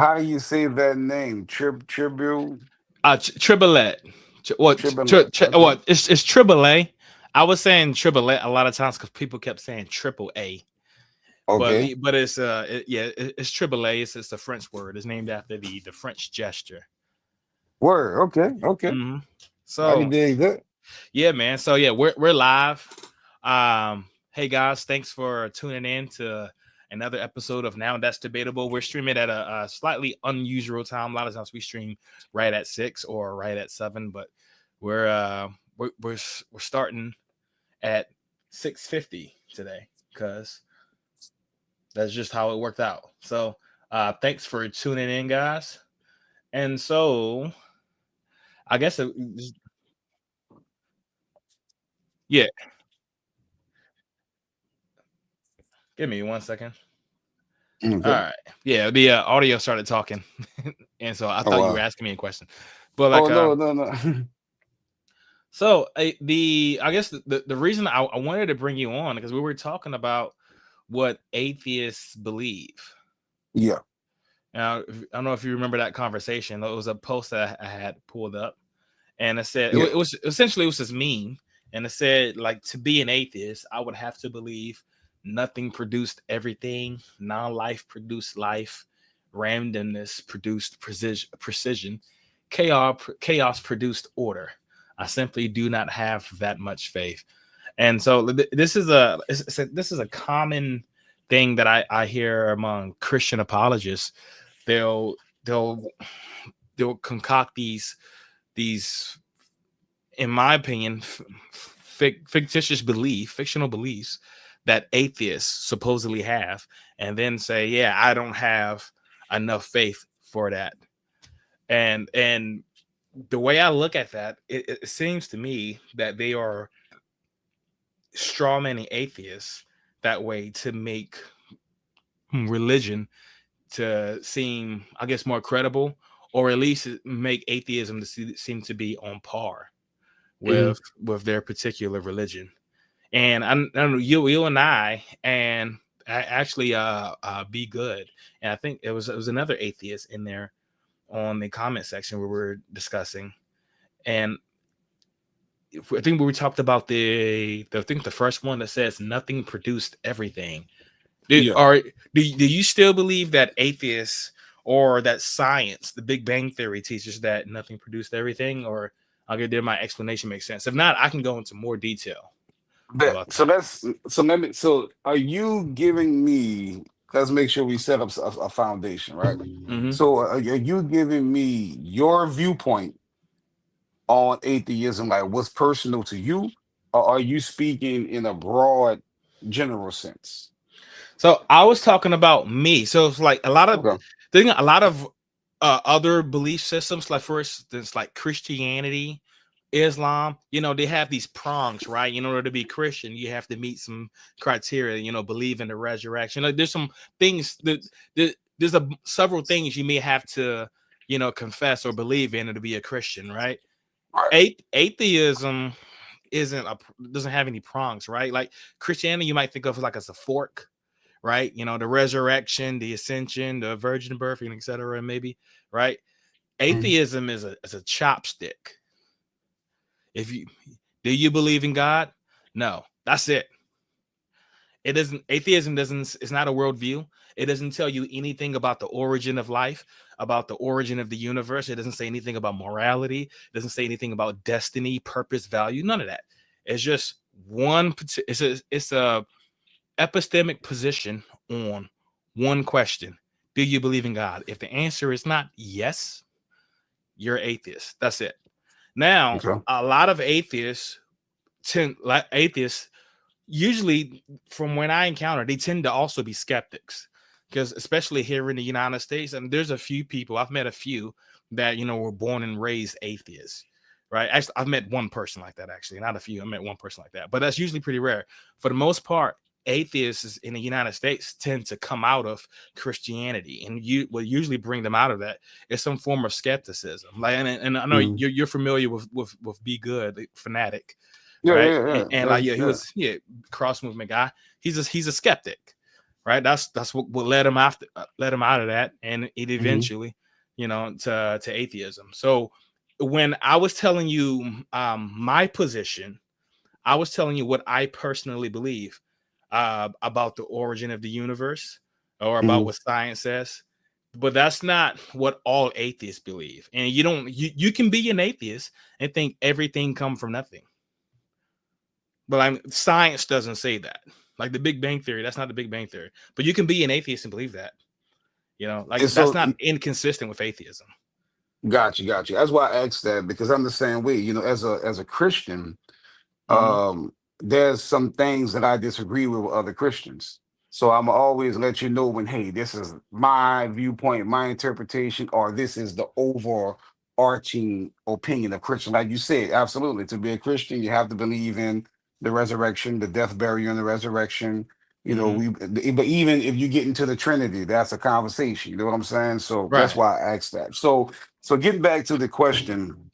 How do you say that name? Tribute, Triboulet. Tribulate. Okay. It's Triple A. I was saying Triple A a lot of times because people kept saying Triple A, Okay. but it's it's Triple A. It's a French word. It's named after the French gesture. Word. Okay. Okay. hmm I can So dig that. yeah, man. So yeah, we're live. Hey guys, thanks for tuning in to another episode of Now That's Debatable. We're streaming at a slightly unusual time. A lot of times we stream right at 6 or right at 7, but we're uh we're starting at 6:50 today because that's just how it worked out. So thanks for tuning in, guys. And so I guess yeah, give me 1 second. All Okay. right. Yeah, the audio started talking, and so I Oh thought you were wow. asking me a question. But Oh like, no, no, no. so the I guess the reason I wanted to bring you on because we were talking about what atheists believe. Yeah. Now, I don't know if you remember that conversation. It was a post that I had pulled up, and it said Yeah. it was essentially it was this meme, and it said like to be an atheist, I would have to believe nothing produced everything, non-life produced life, randomness produced precision, chaos produced order. I simply do not have that much faith, and so this is this is a common thing that I hear among Christian apologists. They'll they'll they'll concoct these in my opinion, fictional beliefs that atheists supposedly have, and then say, "Yeah, I don't have enough faith for that." And the way I look at that, it seems to me that they are strawmanning atheists that way to make religion to seem, I guess, more credible, or at least make atheism to seem to be on par Mhm. with their particular religion. And I know you and I actually be good. And I think it was another atheist in there on the comment section where we were discussing. And I think we talked about I think the first one that says nothing produced everything. Do, Yeah. are do you still believe that atheists or that science, the Big Bang Theory teaches that nothing produced everything? Or I'll get there, my explanation makes sense. If not, I can go into more detail That, about so that. that's so let me so are you giving me, let's make sure we set up a foundation, right? hmm So are you giving me your viewpoint on atheism, like what's personal to you, or are you speaking in a broad general sense? So I was talking about me. So it's like Okay. a lot of other belief systems, like for instance, like Christianity, Islam. They have these prongs, right? In order to be Christian, you have to meet some criteria. Believe in the resurrection. Like there's some things there's several things you may have to confess or believe in to be a Christian, right? Right. Atheism doesn't have any prongs, right? Like Christianity, you might think of like as a fork, right? The resurrection, the ascension, the virgin birth, and etc. Maybe, right? Mhm. Atheism is a chopstick. If you Do you believe in God? No, that's it. It doesn't. Atheism doesn't. It's not a worldview. It doesn't tell you anything about the origin of life, about the origin of the universe. It doesn't say anything about morality. It doesn't say anything about destiny, purpose, value. None of that. It's just one. It's a epistemic position on one question. Do you believe in God? If the answer is not yes, you're atheist. That's it. Now, Okay. a lot of atheists usually, from when I encounter, they tend to also be skeptics, because especially here in the United States, and there's a few people I've met, a few that were born and raised atheists, right? Actually, I've met one person like that. Actually, not a few. I met one person like that, but that's usually pretty rare. For the most part, atheists in the United States tend to come out of Christianity, and you will usually bring them out of that is some form of skepticism. Like, and I know Mhm. you're familiar with Be Good, the fanatic, Yeah, right? yeah, And, yeah, and like, yeah, he yeah. was cross movement guy. He's a skeptic. right? That's what led him after led him out of that, and it Hmm. eventually, to atheism. So when I was telling you my position, I was telling you what I personally believe about the origin of the universe, or about Hmm. what science says. But that's not what all atheists believe. And you can be an atheist and think everything come from nothing. But science doesn't say that. Like the Big Bang Theory, that's not the Big Bang Theory. But you can be an atheist and believe that. Like And that's so, not inconsistent with atheism. got you. That's why I asked that, because I'm the same way. As a Christian, Hmm. there's some things that I disagree with other Christians. So I'm always let you know when, hey, this is my viewpoint, my interpretation, or this is the overarching opinion of Christian. Like you said, absolutely. To be a Christian, you have to believe in the resurrection, the death, burial, and the resurrection. Hmm. But even if you get into the Trinity, that's a conversation. You know what I'm saying? So that's Right. why I asked that. So getting back to the question,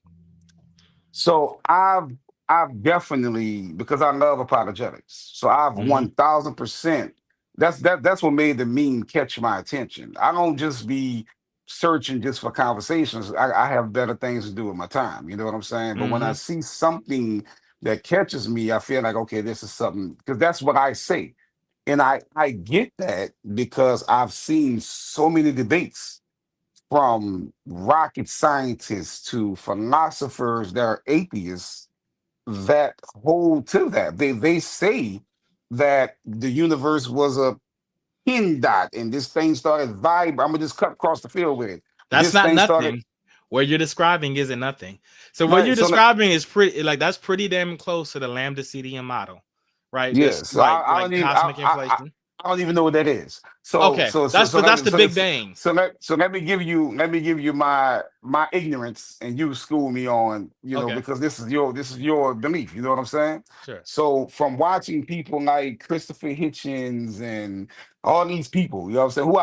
so I've definitely, because I love apologetics. So I've Hmm. 1000%. That's what made the meme catch my attention. I don't just be searching just for conversations. I have better things to do with my time. You know what I'm saying? But when I Hmm. see something that catches me, I feel like, okay, this is something, because that's what I say. And I get that because I've seen so many debates from rocket scientists to philosophers that are atheists that hold to that. They say that the universe was a pin dot and this thing started vibrating. I'm gonna just cut across the field with it. That's This not thing started nothing. What you're describing isn't nothing. So what right. you're So let, describing is pretty like that's pretty damn close to the lambda CDM model, right? yeah. This So I like don't even cosmic inflation. I don't even know what that is. So Okay, so so so let that's me the so Big let's Bang. let me give you my ignorance, and you school me on, Okay, because this is your belief. You know what I'm saying? sure. So from watching people like Christopher Hitchens and all these people, you know what I'm saying, who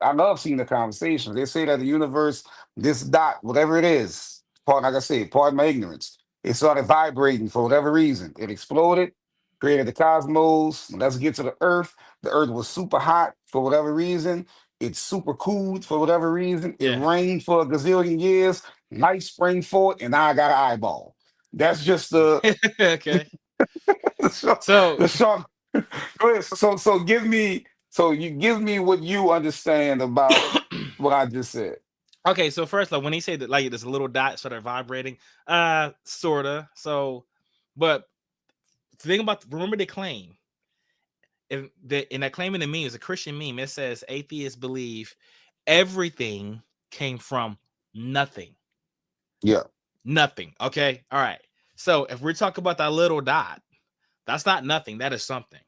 I love seeing the conversations. They say that the universe, this dot, whatever it is, like I said, pardon my ignorance, it started vibrating for whatever reason. It exploded, created the cosmos. Let's get to the Earth. The Earth was super hot for whatever reason. It's super cooled for whatever reason. It Yeah. rained for a gazillion years. Night sprang forth, and now I got an eyeball. That's just the Okay. the short. So The short. Go ahead. So give me. So you give me what you understand about what I just said. okay, so first, like when he said that, like there's a little dot sort of vibrating, sorta. So, but the thing about remember they claim in that claim in the meme is a Christian meme. It says atheists believe everything came from nothing. Yeah. Nothing. Okay. All right. So if we're talking about that little dot, that's not nothing. That is something.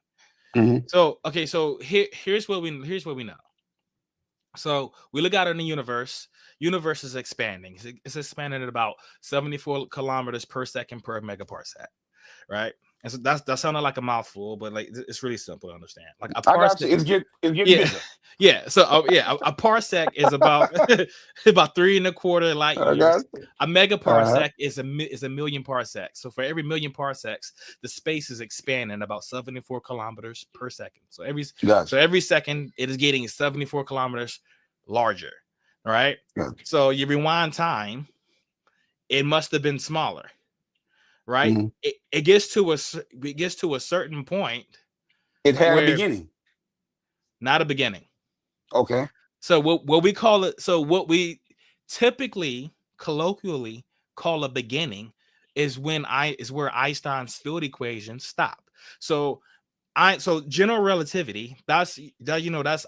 Hmm. So okay. So here's what we know. So we look out in the universe. Universe is expanding. It's expanding at about 74 kilometers per second per megaparsec, right? And so that sounded like a mouthful, but like it's really simple to understand. Like a I got parsec, you. It's getting yeah, bigger. yeah. So yeah, a parsec is about about 3.25 light I got years. you. A Uh-huh. megaparsec is a million parsecs. So for every million parsecs, the space is expanding about 74 kilometers per second. So Got every second it is getting 74 kilometers larger. All right. you. So you rewind time, it must have been smaller, right? Hmm. It gets to a certain point It had a where beginning. not a beginning. Okay. So what we call it, so what we typically colloquially call a beginning is where Einstein's field equations stop. So general relativity, that's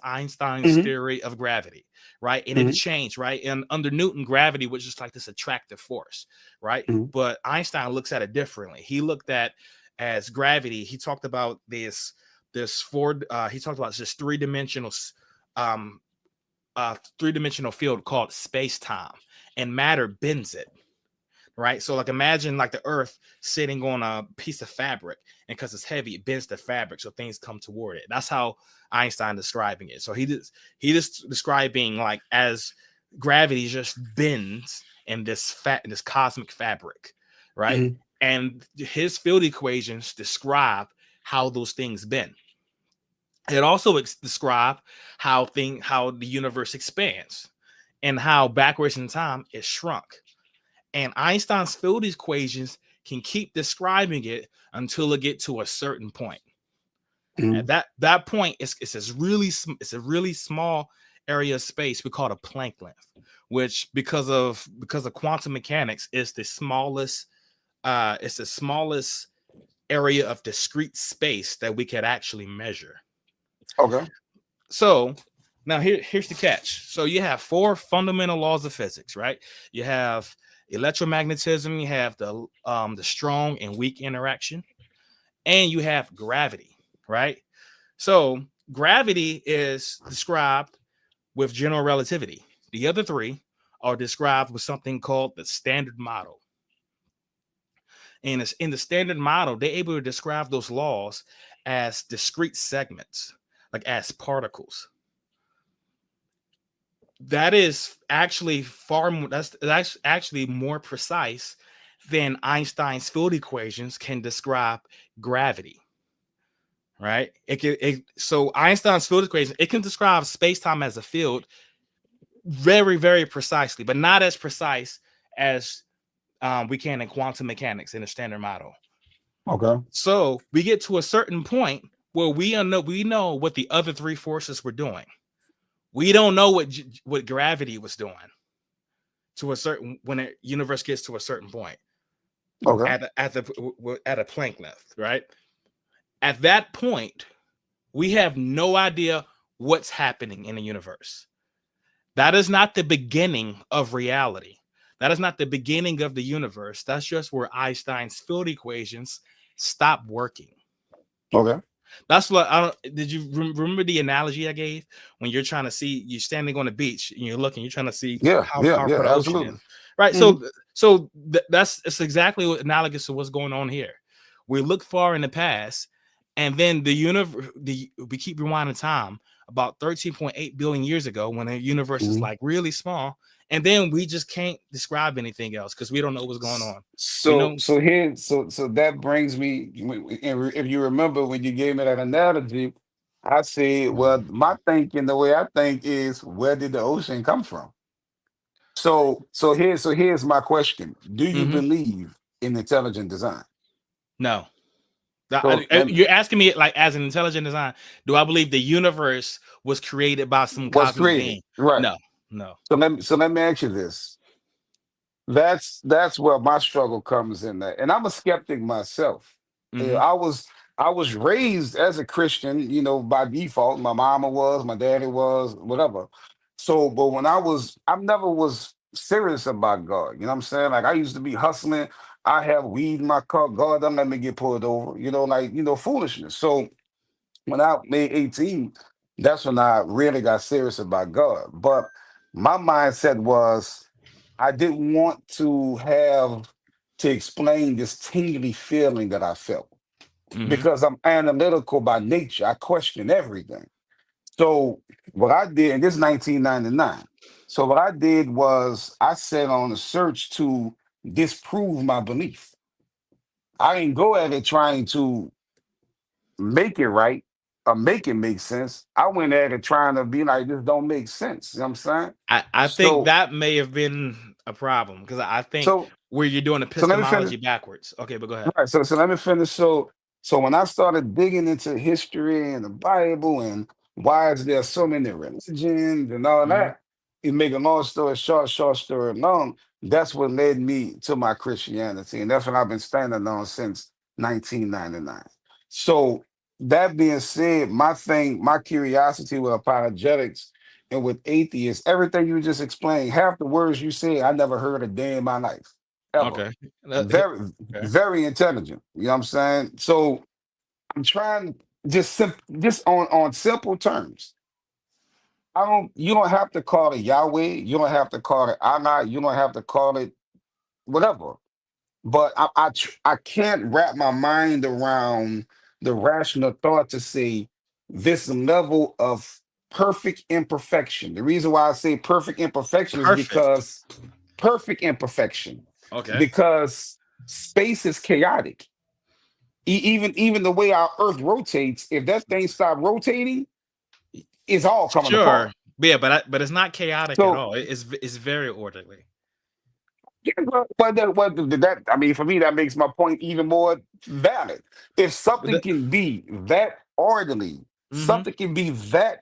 Einstein's Hmm. theory of gravity, right? And it Hmm. changed, right? And under Newton, gravity was just like this attractive force, right? Hmm. But Einstein looks at it differently. He looked at as gravity. He talked about he talked about this um three-dimensional field called space-time, and matter bends it, right? So like imagine like the earth sitting on a piece of fabric, and because it's heavy it bends the fabric so things come toward it. That's how Einstein describing it. So he just describing like as gravity just bends in this cosmic fabric, right? Hmm. And his field equations describe how those things bend. It also describes how the universe expands and how backwards in time it shrunk. And Einstein's field equations can keep describing it until it get to a certain point. At Mhm. that point, it's a really small area of space we call a Planck length, which because of quantum mechanics is the smallest it's the smallest area of discrete space that we could actually measure. Okay. So now here's the catch. So you have four fundamental laws of physics, right? You have electromagnetism, you have the strong and weak interaction, and you have gravity, right? So gravity is described with general relativity. The other three are described with something called the standard model. And it's in the standard model, they're able to describe those laws as discrete segments, like as particles. That is actually far more, that's actually more precise than Einstein's field equations can describe gravity, right? So Einstein's field equation, it can describe space-time as a field very, very precisely, but not as precise as we can in quantum mechanics in the standard model. Okay. So we get to a certain point where we know what the other three forces were doing. We don't know what gravity was doing to a certain when the universe gets to a certain point Okay. at a Planck length, right? At that point, we have no idea what's happening in the universe. That is not the beginning of reality. That is not the beginning of the universe. That's just where Einstein's field equations stop working. Okay. That's what I don't. Did you remember the analogy I gave when you're trying to see you're standing on the beach and you're looking, you're trying to see Yeah. how Yeah. far Yeah. from the ocean is, Absolutely. right? Hmm. That's it's exactly what analogous to what's going on here. We look far in the past, and then the universe. We keep rewinding time about 13.8 billion years ago when the universe is Hmm. like really small, and then we just can't describe anything else because we don't know what's going on. We So know. so that brings me. If you remember when you gave me that analogy, I said, well, my thinking, the way I think is, where did the ocean come from? So here's my question: do you Mhm. believe in intelligent design? No. So let me, You're asking me like as an intelligent design, do I believe the universe was created by some was cosmic created, being? right? No, no. So let me ask you this: that's where my struggle comes in that, and I'm a skeptic myself. Hmm. I was raised as a Christian, by default. My mama was, my daddy was, whatever. So, but I never was serious about God. You know what I'm saying? Like I used to be hustling. I have weed in my car. God don't let me get pulled over. Like foolishness. So when I made 18, that's when I really got serious about God. But my mindset was I didn't want to have to explain this tingly feeling that I felt Hmm. because I'm analytical by nature. I question everything. So what I did, and this is 1999. So what I did was I set on a search to disprove my belief. I didn't go at it trying to make it right or make it make sense. I went at it trying to be like, this don't make sense. You know what I'm saying? I think So, that may have been a problem because I think so, where you're doing so let me finish. epistemology backwards. Okay, but go ahead. Right. So let me finish. So when I started digging into history and the Bible and why is there so many religions and all Hmm. that, you make a long story short, short story long. That's what led me to my Christianity, and that's what I've been standing on since 1999. So that being said, my curiosity with apologetics and with atheists, everything you just explained, half the words you said, I never heard a day in my life, ever. Okay. Very, Okay. very intelligent. You know what I'm saying? So I'm trying just on simple terms. You don't have to call it Yahweh, you don't have to call it Allah, you don't have to call it whatever. But I can't wrap my mind around the rational thought to say this level of perfect imperfection. The reason why I say perfect imperfection is Perfect. because perfect imperfection, Okay. because space is chaotic. Even the way our Earth rotates, if that thing stop rotating, it's all coming Sure. apart. But yeah, but it's not chaotic at So, all. It's very orderly. yeah, that, I mean, for me, that makes my point even more valid. If something can be that orderly, Mm-hmm. something can be that,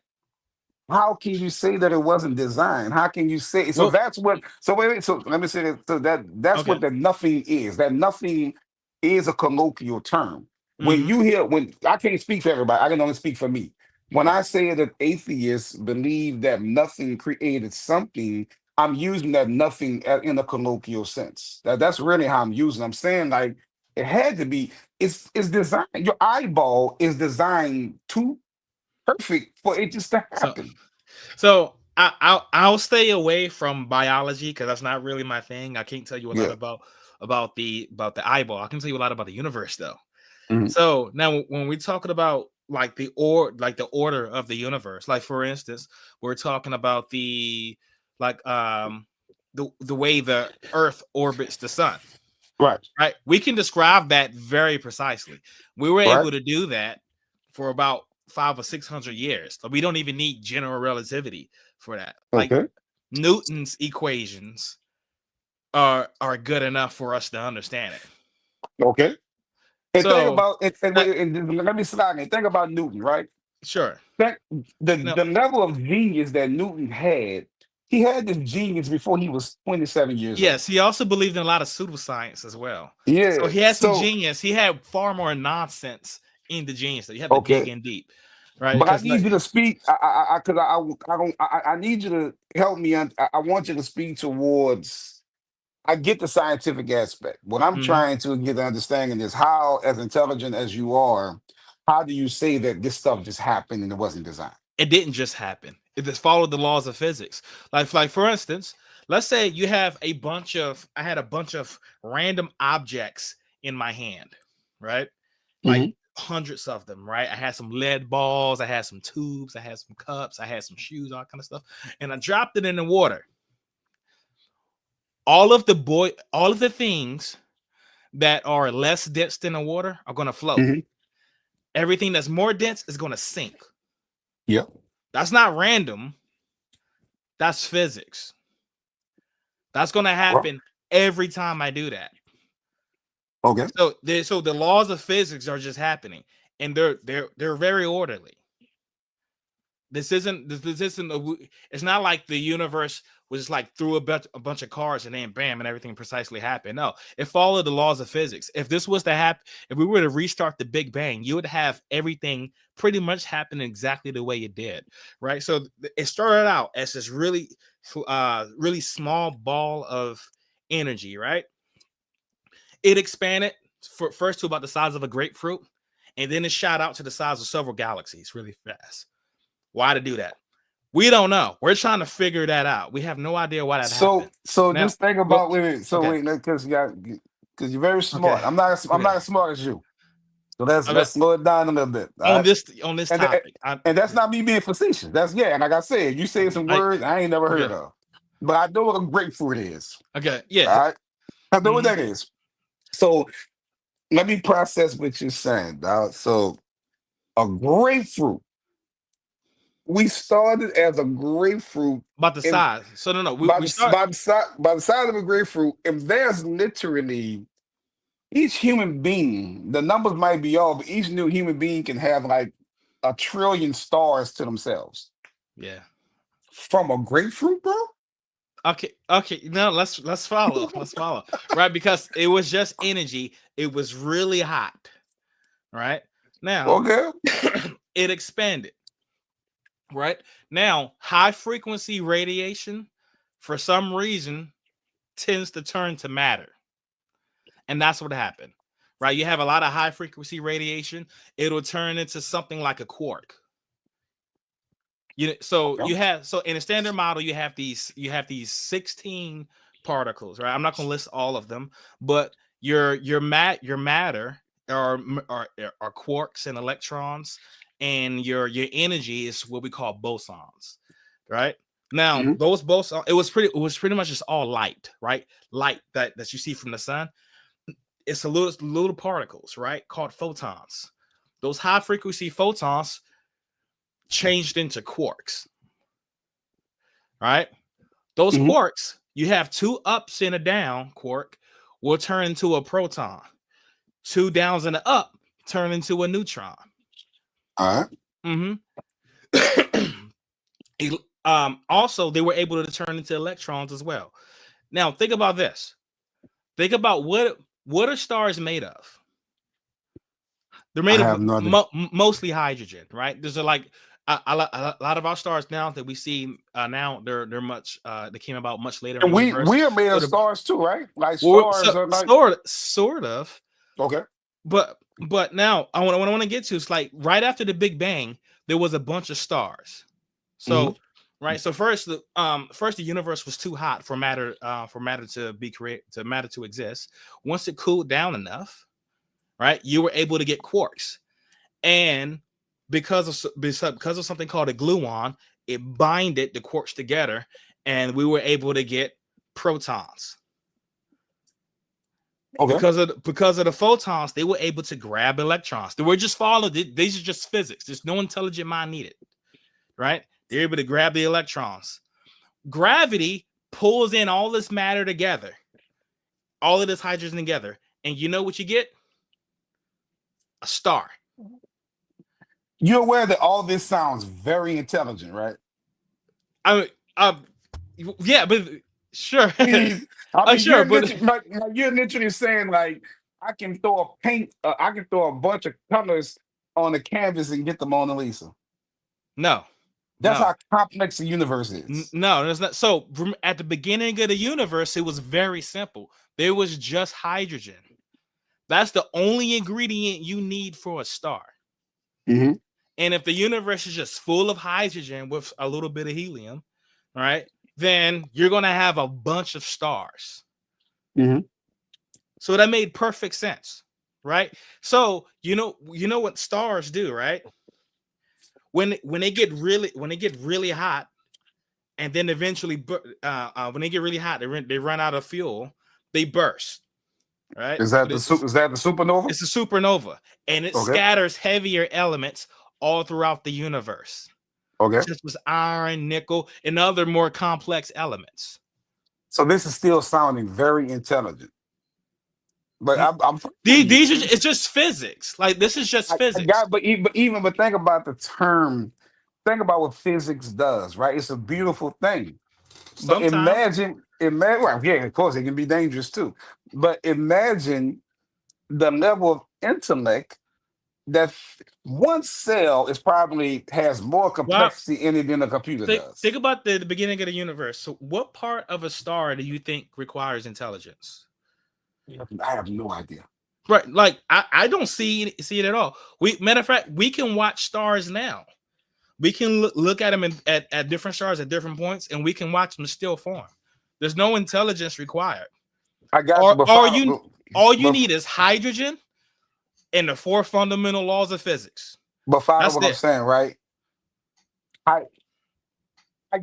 how can you say that it wasn't designed? How can you say so? Well, That's what. So wait. So let me say that. So that's okay. what that nothing is. That nothing is a colloquial term. When Mm-hmm. you hear, when I can't speak for everybody, I can only speak for me. When Yeah. I say that atheists believe that nothing created something, I'm using that nothing in a colloquial sense. That's really how I'm using. I'm saying like it had to be. It's designed. Your eyeball is designed too perfect for it just to So happen. so I'll stay away from biology because that's not really my thing. I can't tell you a lot Yeah. about the eyeball. I can tell you a lot about the universe though. Mhm. So now when we're talking about like the order of the universe, like for instance, we're talking about like the way the Earth orbits the sun, Right. right? We can describe that very precisely. We were Right. able to do that for about 500 or 600 years. So we don't even need general relativity for that. Like Okay. Newton's equations are good enough for us to understand it. Okay. And think So about and, that, wait, and let me slide in. Think about Newton, right? sure. Think No, the level of genius that Newton had. He had this genius before he was 27 years old. yes, he also believed in a lot of pseudoscience as well. So Yeah. he had some So genius. He had far more nonsense in the genius that you have to dig okay, in deep, right? but I Because need you to speak. Because I don't. I need you to help me. I want you to speak towards. I get the scientific aspect. What I'm mhm, trying to get the understanding is how, as intelligent as you are, how do you say that this stuff just happened and it wasn't designed? it didn't just happen. It just followed the laws of physics. Like for instance, let's say you have I had a bunch of random objects in my hand, right? Like Hmm. hundreds of them, right? I had some lead balls, I had some tubes, I had some cups, I had some shoes, all kind of stuff, and I dropped it in the water. All of the things that are less dense than the water are going to float. Hmm. Everything that's more dense is going to sink. Yep. That's not random. That's physics. That's going to Well, happen every time I do that. okay. So the laws of physics are just happening, and they're very orderly. This isn't it's not like the universe was just like threw a bunch of cards and then bam and everything precisely happened. No, it followed the laws of physics. If this was to happen, if we were to restart the Big Bang, you would have everything pretty much happen exactly the way it did, right? So it started out as this really small ball of energy, right? It expanded first to about the size of a grapefruit, and then it shot out to the size of several galaxies really fast. Why to do that? We don't know. We're trying to figure that out. We have no idea why that happened. So Now, just think well, about wait, wait. So okay, wait, because because you're very okay, smart. I'm okay. not as smart as you. So Okay. let's slow it down a little bit. All On right. this And th- topic, I and that's yeah, not me being facetious. That's yeah. And like I said, you say some I words I ain't never okay, heard of, but I know what a grapefruit is. okay, yeah, All right. I know what mhm. that is. So let me process what you're saying, dog. So a grapefruit. We started as a grapefruit, About the and size. So no, we start. by the side of a grapefruit, and there's literally each human being. The numbers might be all, but each new human being can have like a trillion stars to themselves Yeah. from a grapefruit, bro. Okay, okay. No, let's follow. Let's follow. Right, because it was just energy. It was really hot. Right now, Okay. it expanded. Right now, high frequency radiation, for some reason, tends to turn to matter. And that's what happened. Right? You have a lot of high frequency radiation, it'll turn into something like a quark. Okay. So in a standard model, you have these 16 particles, right? I'm not going to list all of them, but your matter are quarks and electrons, and your energy is what we call bosons, right? Now, Mhm. those bosons, it was pretty much just all light, right? Light that you see from the sun. it's a little particles, right? Called photons. Those high frequency photons changed into quarks, right? Those Mhm. quarks, you have two ups and a down quark, will turn into a proton. Two downs and an up turn into a neutron. All right. Mm-hmm. Also, they were able to turn into electrons as well. Now, think about this. Think about what are stars made of? They're I made of have no idea. mostly hydrogen, right? There's like a lot of our stars now that we see now they're much they came about much later in And the universe. we are made So of stars too, right? Like well, stars so, are like sort of, okay. but now I want to get to, it's like right after the Big Bang, there was a bunch of stars. Mhm. So right, so first the universe was too hot for matter to be created, to matter to exist. Once it cooled down enough, right, you were able to get quarks, and because of something called a gluon, it binded the quarks together, and we were able to get protons. Okay. Because of the photons, they were able to grab electrons. They were just followed. These are just physics. There's no intelligent mind needed, right? They're able to grab the electrons. Gravity pulls in all this matter together, all of this hydrogen together, and you know what you get? A star. You're aware that all this sounds very intelligent, right? I mean, yeah, but sure, I mean, sure, you're but literally like you're literally saying like I can throw a bunch of colors on a canvas and get the Mona Lisa. no, That's no, how complex the universe is. no, there's not. So at the beginning of the universe, it was very simple. There was just hydrogen. That's the only ingredient you need for a star. Mhm. And if the universe is just full of hydrogen with a little bit of helium, right, then you're going to have a bunch of stars. Mhm. So that made perfect sense, right? So you know what stars do, right? When they get really hot, and then eventually when they get really hot, they run out of fuel, they burst, right? Is that the is that the supernova? It's a supernova, and it Okay. scatters heavier elements all throughout the universe, Okay. such as iron, nickel, and other more complex elements. So this is still sounding very intelligent, but I'm following you. These are, it's just physics. Like, this is just I physics. got, but think about the term. Think about what physics does, right? It's a beautiful thing. But Sometimes, imagine, well, yeah, of course, it can be dangerous too. But imagine the level of intellect that one cell is probably has more well, complexity in it than a computer think does. about the beginning of the universe. So, what part of a star do you think requires intelligence? I have no idea. Right, like I don't see it at all. We Matter of fact, we can watch stars now. We can look at them at different stars at different points, and we can watch them still form. There's no intelligence required. I got you, Or but or you follow, all you but need is hydrogen and the four fundamental laws of physics. follow That's what I'm it. saying, right? I I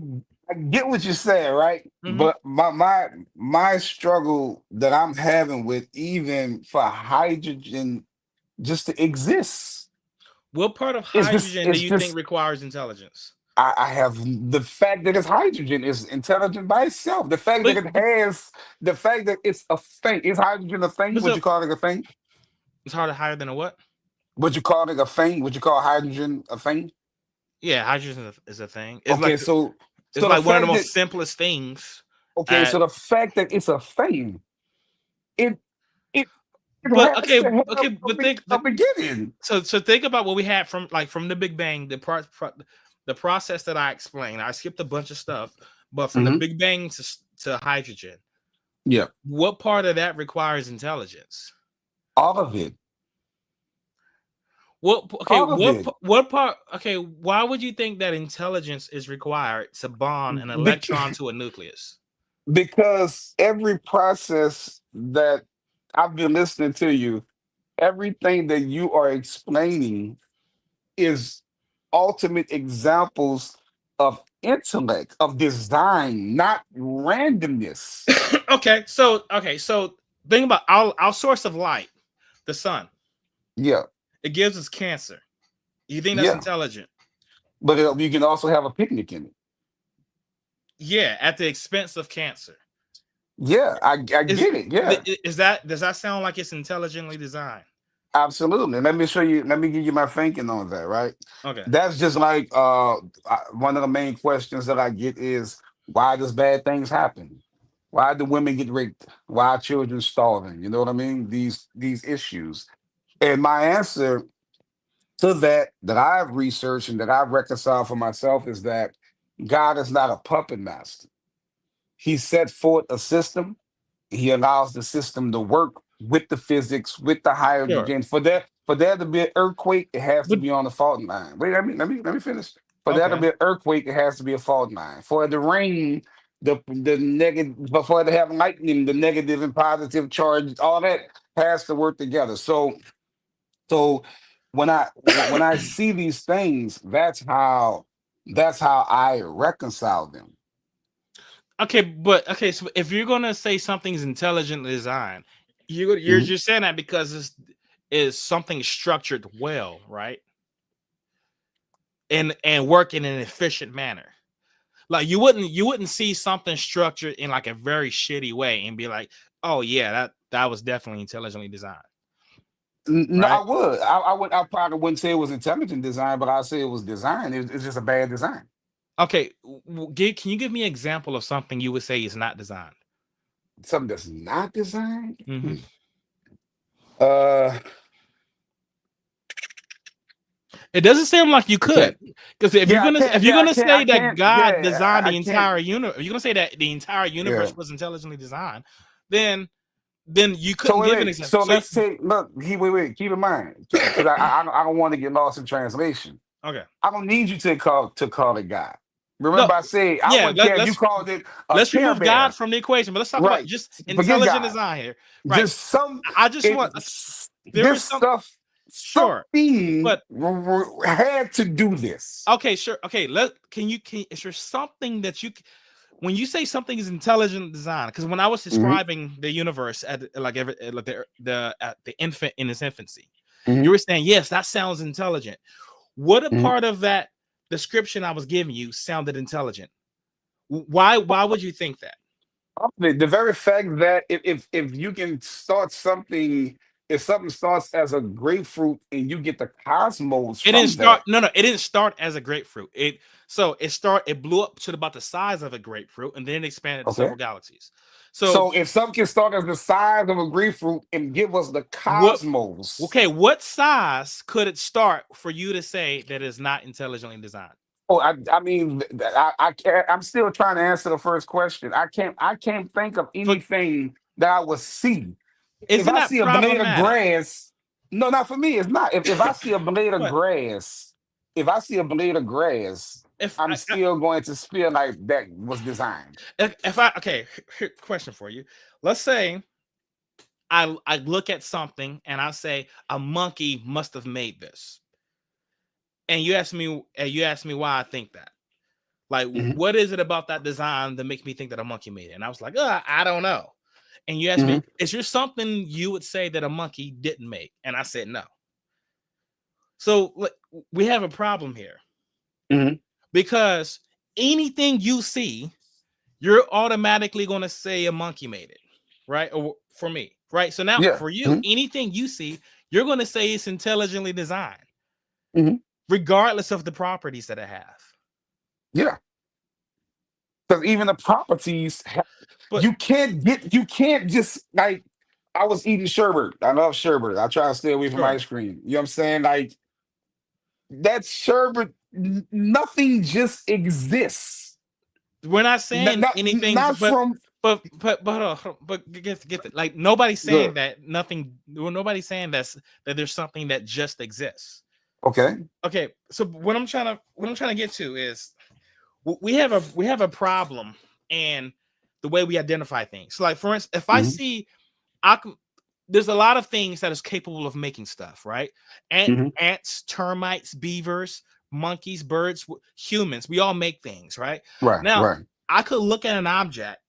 I get what you're saying, right? Hmm. But my struggle that I'm having with even for hydrogen just to exist What part of is just hydrogen do it's you think just requires intelligence? I have the fact that it's hydrogen is intelligent by itself. The fact that But, it has the fact that it's a thing. Is hydrogen a thing? but Would so you call it a thing? it's harder higher than a what? Would you call it a thing? Would you call hydrogen a thing? Yeah, hydrogen is a thing. Okay, It's so the like one of the fact that most simplest things. okay, At so the fact that it's a thing, it it it but has to have okay, but think a beginning. so think about what we had from the Big Bang, the process that I explained. I skipped a bunch of stuff, but from the Hmm. Big Bang to hydrogen, Yeah, what part of that requires intelligence? all of it, all of it. What part? Okay, why would you think that intelligence is required to bond an electron to a nucleus? Because every process that I've been listening to you, everything that you are explaining is ultimate examples of intellect, of design, not randomness. Okay, so Think about our source of light, the sun. Yeah, It gives us cancer. You think that's yeah. intelligent? But you can also have a picnic in it. Yeah, at the expense of cancer. Yeah, I Is get it. Yeah, is that does that sound like it's intelligently designed? absolutely. Let me show you. Let me give you my thinking on that. Right. Okay. That's just like one of the main questions that I get is why does bad things happen? Why do women get raped? Why are children starving? You know what I mean? These issues. And my answer to that I've researched and that I've reconciled for myself is that God is not a puppet master. He set forth a system. He allows the system to work with the physics, with the Sure. hydrogen. For there to be an earthquake, it has to But be on the fault line. Wait, let me finish. For there to okay. be an earthquake, it has to be a fault line. For it to rain, the negative, before to have lightning, the negative and positive charge, all that has to work together. So when I see these things, that's how I reconcile them. Okay, but okay, so if you're gonna say something's intelligently designed, you're Mhm. just saying that because it's is something structured well, right? And work in an efficient manner. Like you wouldn't see something structured in like a very shitty way and be like, oh yeah, that was definitely intelligently designed, No, I right? would. I probably wouldn't say it was intelligent design, but I say it was design. It's just a bad design. Okay, can you give me an example of something you would say is not designed? Something that's not designed. Hmm. Uh, It doesn't seem like you I could, can't. because if you're Yeah, I gonna can't. if you're Yeah, I gonna can't. I say that can't. God Yeah, designed the I can't. entire universe, if you're gonna say that the entire Yeah. universe was intelligently designed, then you So couldn't wait, give an wait. example. So So let's take look. Wait. Keep in mind, because I don't want to get lost in translation. okay, I don't need you to call it God. no, Remember, I said I yeah, wouldn't care if you called it a let's Care remove God Bear. from the equation, but let's talk about Right. just Forget intelligent God. design here, right? Just some I just want there this is some stuff, sure, something but had to do this. okay, sure, okay. Can is there something that when you say something is intelligent design? Because when I was Hmm. describing the universe at like the at the infant in its infancy, you Hmm. were saying yes, that sounds intelligent. What a Hmm. part of that description I was giving you sounded intelligent? Why would you think that? The very fact that if you can start something, if something starts as a grapefruit and you get the cosmos It didn't from start. that, No, no, it didn't start as a grapefruit. It blew up to about the size of a grapefruit, and then it expanded to okay. several galaxies. So So if something can start as the size of a grapefruit and give us the what? cosmos. Okay, what size could it start for you to say that is not intelligently designed? Oh, I mean, I can't. I'm still trying to answer the first question. I can't think of For anything that I would see. If isn't I that see a blade of problematic? grass, no, not for me. It's not. If I see a blade of But grass, if I see a blade of grass, if I'm still going to feel like that was designed. if I okay, question for you. Let's say I look at something and I say a monkey must have made this, and you ask me why I think that. Like, Hmm. what is it about that design that makes me think that a monkey made it? And I was like, I don't know. And you asked Hmm. me, is there something you would say that a monkey didn't make? And I said no. So we have a problem here Hmm. because anything you see, you're automatically going to say a monkey made it, right? Or for me, right? So now Yeah. for you, Hmm. anything you see, you're going to say it's intelligently designed, Hmm. regardless of the properties that it have. Yeah. Because even the properties, But you can't just like. I was eating sherbet. I love sherbet. I try to stay away from sure, ice cream. You know what I'm saying? Like that sherbet, nothing just exists. we're not Not, saying not, anything, not from but get it. Like nobody's saying good. that nothing. Well, nobody's saying that there's something that just exists. Okay. Okay, so what I'm trying to get to is we have a problem and the way we identify things. So like for instance, if I Hmm. see I can, there's a lot of things that is capable of making stuff, right? Hmm. Ants, termites, beavers, monkeys, birds, humans, we all make things, right? Right. Now, Right. I could look at an object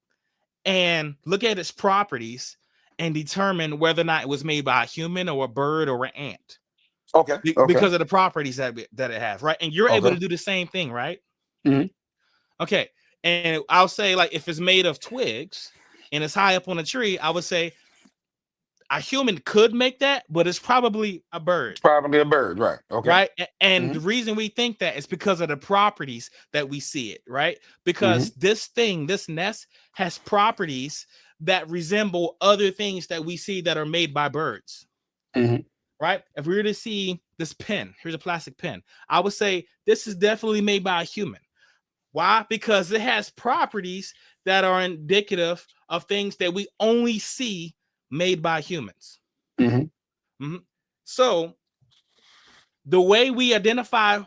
and look at its properties and determine whether or not it was made by a human or a bird or an ant. Okay. Okay. Because of the properties that it has, right? And you're able Okay. to do the same thing, right? Mm-hmm. Okay. And I'll say, like, if it's made of twigs and it's high up on a tree, I would say a human could make that, but it's probably a bird. It's probably a bird, right? Okay. Right. And the Mm-hmm. reason we think that is because of the properties that we see it, right? Mm-hmm. Because this nest has properties that resemble other things that we see that are made by birds. Mm-hmm. Right? If we were to see this pen, here's a plastic pen, I would say this is definitely made by a human. Why? Because it has properties that are indicative of things that we only see made by humans. Mm-hmm. Mm-hmm. So the way we identify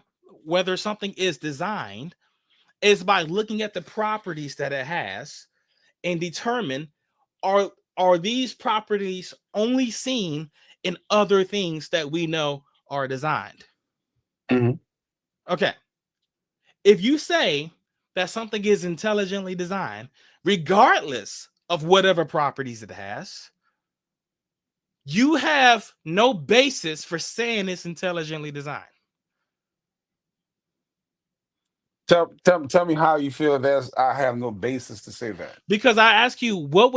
whether something is designed is by looking at the properties that it has and determine are these properties only seen in other things that we know are designed. Mm-hmm. Okay. If you say that something is intelligently designed, regardless of whatever properties it has, you have no basis for saying it's intelligently designed. Tell me how you feel I have no basis to say that. Because I ask you, what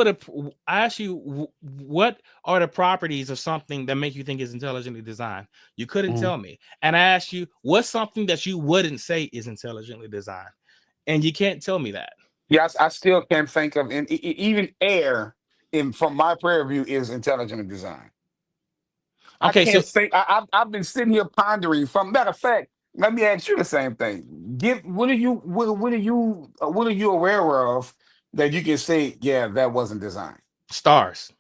are the properties of something that make you think is intelligently designed? You couldn't tell me. And I asked you, what's something that you wouldn't say is intelligently designed? And you can't tell me that. Yes, I still can't think of, and even air, from my prayer view, is intelligently designed. I Okay, so can't think. I've been sitting here pondering. From matter of fact, let me ask you the same thing. What are you aware of that you can say, yeah, that wasn't designed? stars.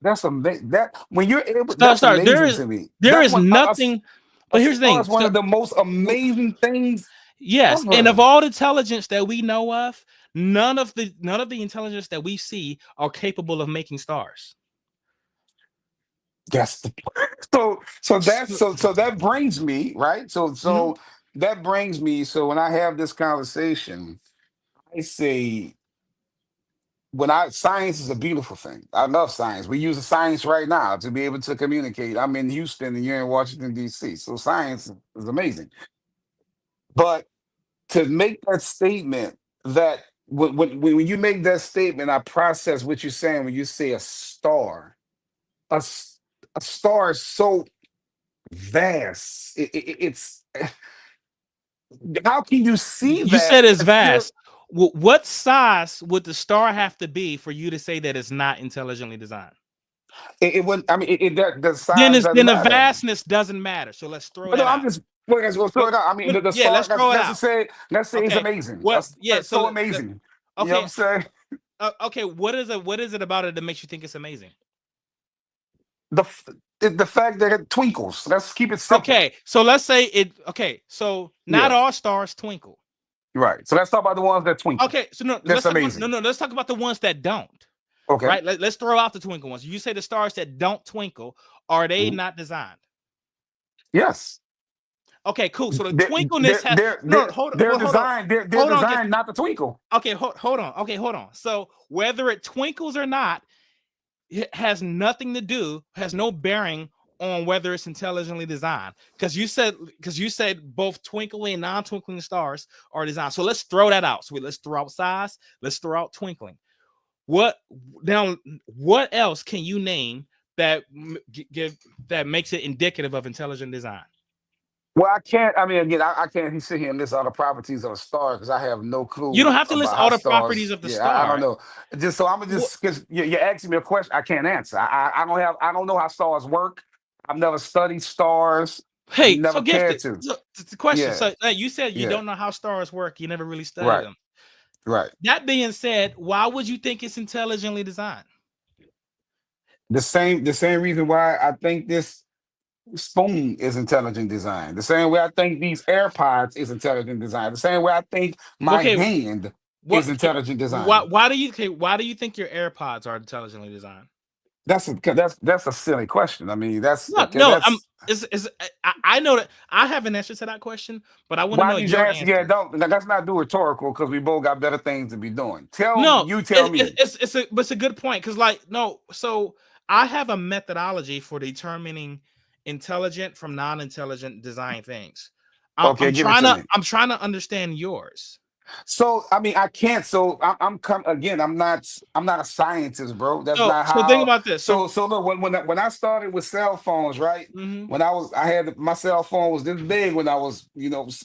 That's amazing. That when you're able, Stars, that's stars. amazing to me. There That is one, nothing. a But here's the star thing. is one So, of the most amazing things yes, and of ever. all the intelligence that we know of, none of the intelligence that we see are capable of making stars. That's the so that brings me right. Mhm. That brings me. So when I have this conversation, I say science is a beautiful thing. I love science. We use the science right now to be able to communicate. I'm in Houston and you're in Washington D.C. So science is amazing. But to make that statement that when you make that statement, I process what you're saying when you say a star. A, s- a star is so vast. It's how can you see You that said it's and still vast. What size would the star have to be for you to say that it's not intelligently designed? it wouldn't I mean the Then size doesn't the matter. vastness doesn't matter. So let's throw But no, that I'm out. just well, guys, we'll throw But, it out. I mean the yeah, star let's throw it out. let's say it's Okay. amazing. What? Yeah. That's So so amazing. You know what I'm okay. saying? Okay. What is it about it that makes you think it's amazing? The f- the fact that it twinkles. Let's keep it simple. Okay. So let's say it. Okay. So not Yeah, all stars twinkle. right. So let's talk about the ones that twinkle. Okay. So no, That's amazing. let's talk about the ones that don't. Okay. Right. Let's throw out the twinkle ones. You say the stars that don't twinkle, are they Mhm. not designed? Yes. Okay, cool. So the twinkleness has They're hold on, designed. They're hold on. designed not to twinkle. Okay, hold on. Okay, hold on. So whether it twinkles or not, it has nothing to do, has no bearing on whether it's intelligently designed. Because you said both twinkling and non-twinkling stars are designed. So let's throw that out. So let's throw out size. Let's throw out twinkling. What now? What else can you name that that makes it indicative of intelligent design? Well, I can't. I mean, again, I can't sit here and list all the properties of a star because I have no You don't clue have to list about all how the properties stars. of the Yeah, I don't star. know. Just so I'm gonna What? just because you're asking me a question, I can't answer. I don't know how stars work. I've never studied stars. Hey, so Never cared gifted. to. So the question. Yeah, So you said you yeah, don't know how stars work. You never really studied right, them. right. That being said, why would you think it's intelligently designed? The same reason why I think this spoon is intelligent design. The same way I think these AirPods is intelligent design. The same way I think my Okay, hand is what? intelligent Why? design. Why do you? Okay, why do you think your AirPods are intelligently designed? That's a silly question. I mean, that's No, okay. no, That's it's I know that I have an answer to that question, but I want to why know did you your ask? Yeah, answer. don't. Let's not do rhetorical because we both got better things to be doing. No, You tell me. it's a good point because like no, so I have a methodology for determining intelligent from non-intelligent design things. Okay, give it to me. I'm trying to understand yours. So I mean, I can't. So I'm come again. I'm not a scientist, bro. That's not So think how. about this. So So look, when I started with cell phones, right? mhm. I had my cell phone was this big when I was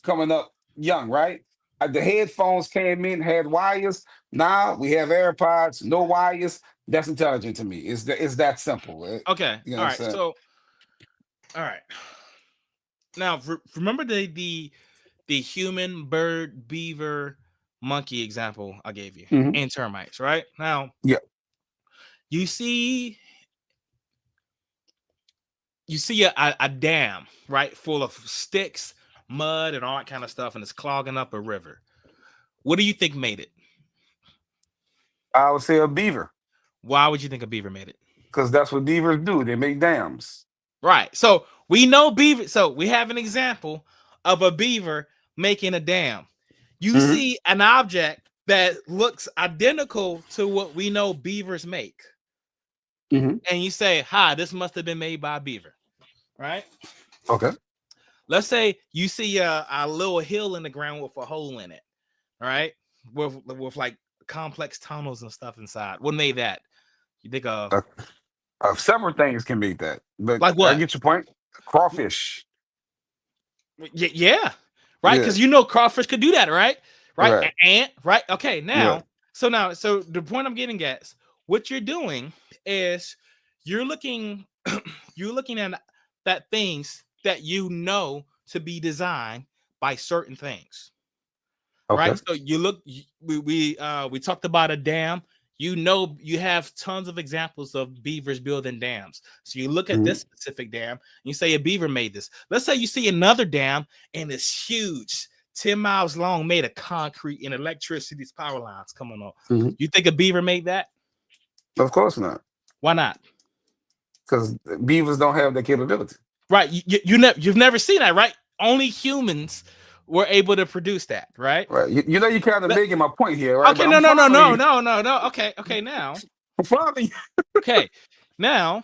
coming up young, right? The headphones came in had wires. Now we have AirPods, no wires. That's intelligent to me. It's that simple. Okay, You know what all I'm right. saying? So all right. Now remember the human, bird, beaver, monkey example I gave you, Hmm. and termites, right? Now Yeah. you see a dam, right, full of sticks, mud, and all that kind of stuff, and it's clogging up a river. What do you think made it? I would say a beaver Why would you think a beaver made it? because that's what beavers do. They make dams. Right. So we know beaver. So we have an example of a beaver making a dam. You Hmm. see an object that looks identical to what we know beavers make, Hmm. and you say, "Hi, this must have been made by a beaver." Right? Okay. Let's say you see a little hill in the ground with a hole in it, right? With like complex tunnels and stuff inside. What made that? You think of Uh, several things can make that, but like I what? get your point. Crawfish. Yeah, right. Yeah. Because you know crawfish could do that, right? Right, Right. ant, right? Okay, Right. so the point I'm getting at is what you're doing is you're looking you're looking at things that you know to be designed by certain things, Okay. right? So you look, we talked about a dam. You know, you have tons of examples of beavers building dams. So you look at Hmm. this specific dam, and you say a beaver made this. Let's say you see another dam and it's huge, 10 miles long, made of concrete and electricity's power lines coming on. Hmm. You think a beaver made that? Of course not, Why not? because beavers don't have that capability. Right? You've never seen that, right? Only humans were able to produce that, right? Right. You know, you're kind of Let- making my point here, right? okay, But no, I'm no, no, following no, you. no, no, no. Okay, now. I'm following you. Okay, now,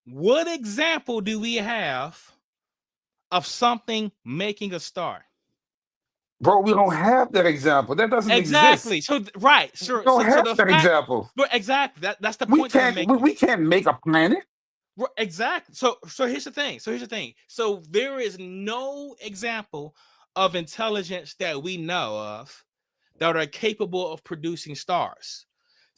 what example do we have of something making a star? Bro, we don't have that example. That doesn't exist. Exactly. So right, We sure. don't So have the that fact, example. but exactly that's the We point that I'm can't. We, making. we can't make a planet. Exactly. So here's the thing. So there is no example of intelligence that we know of that are capable of producing stars.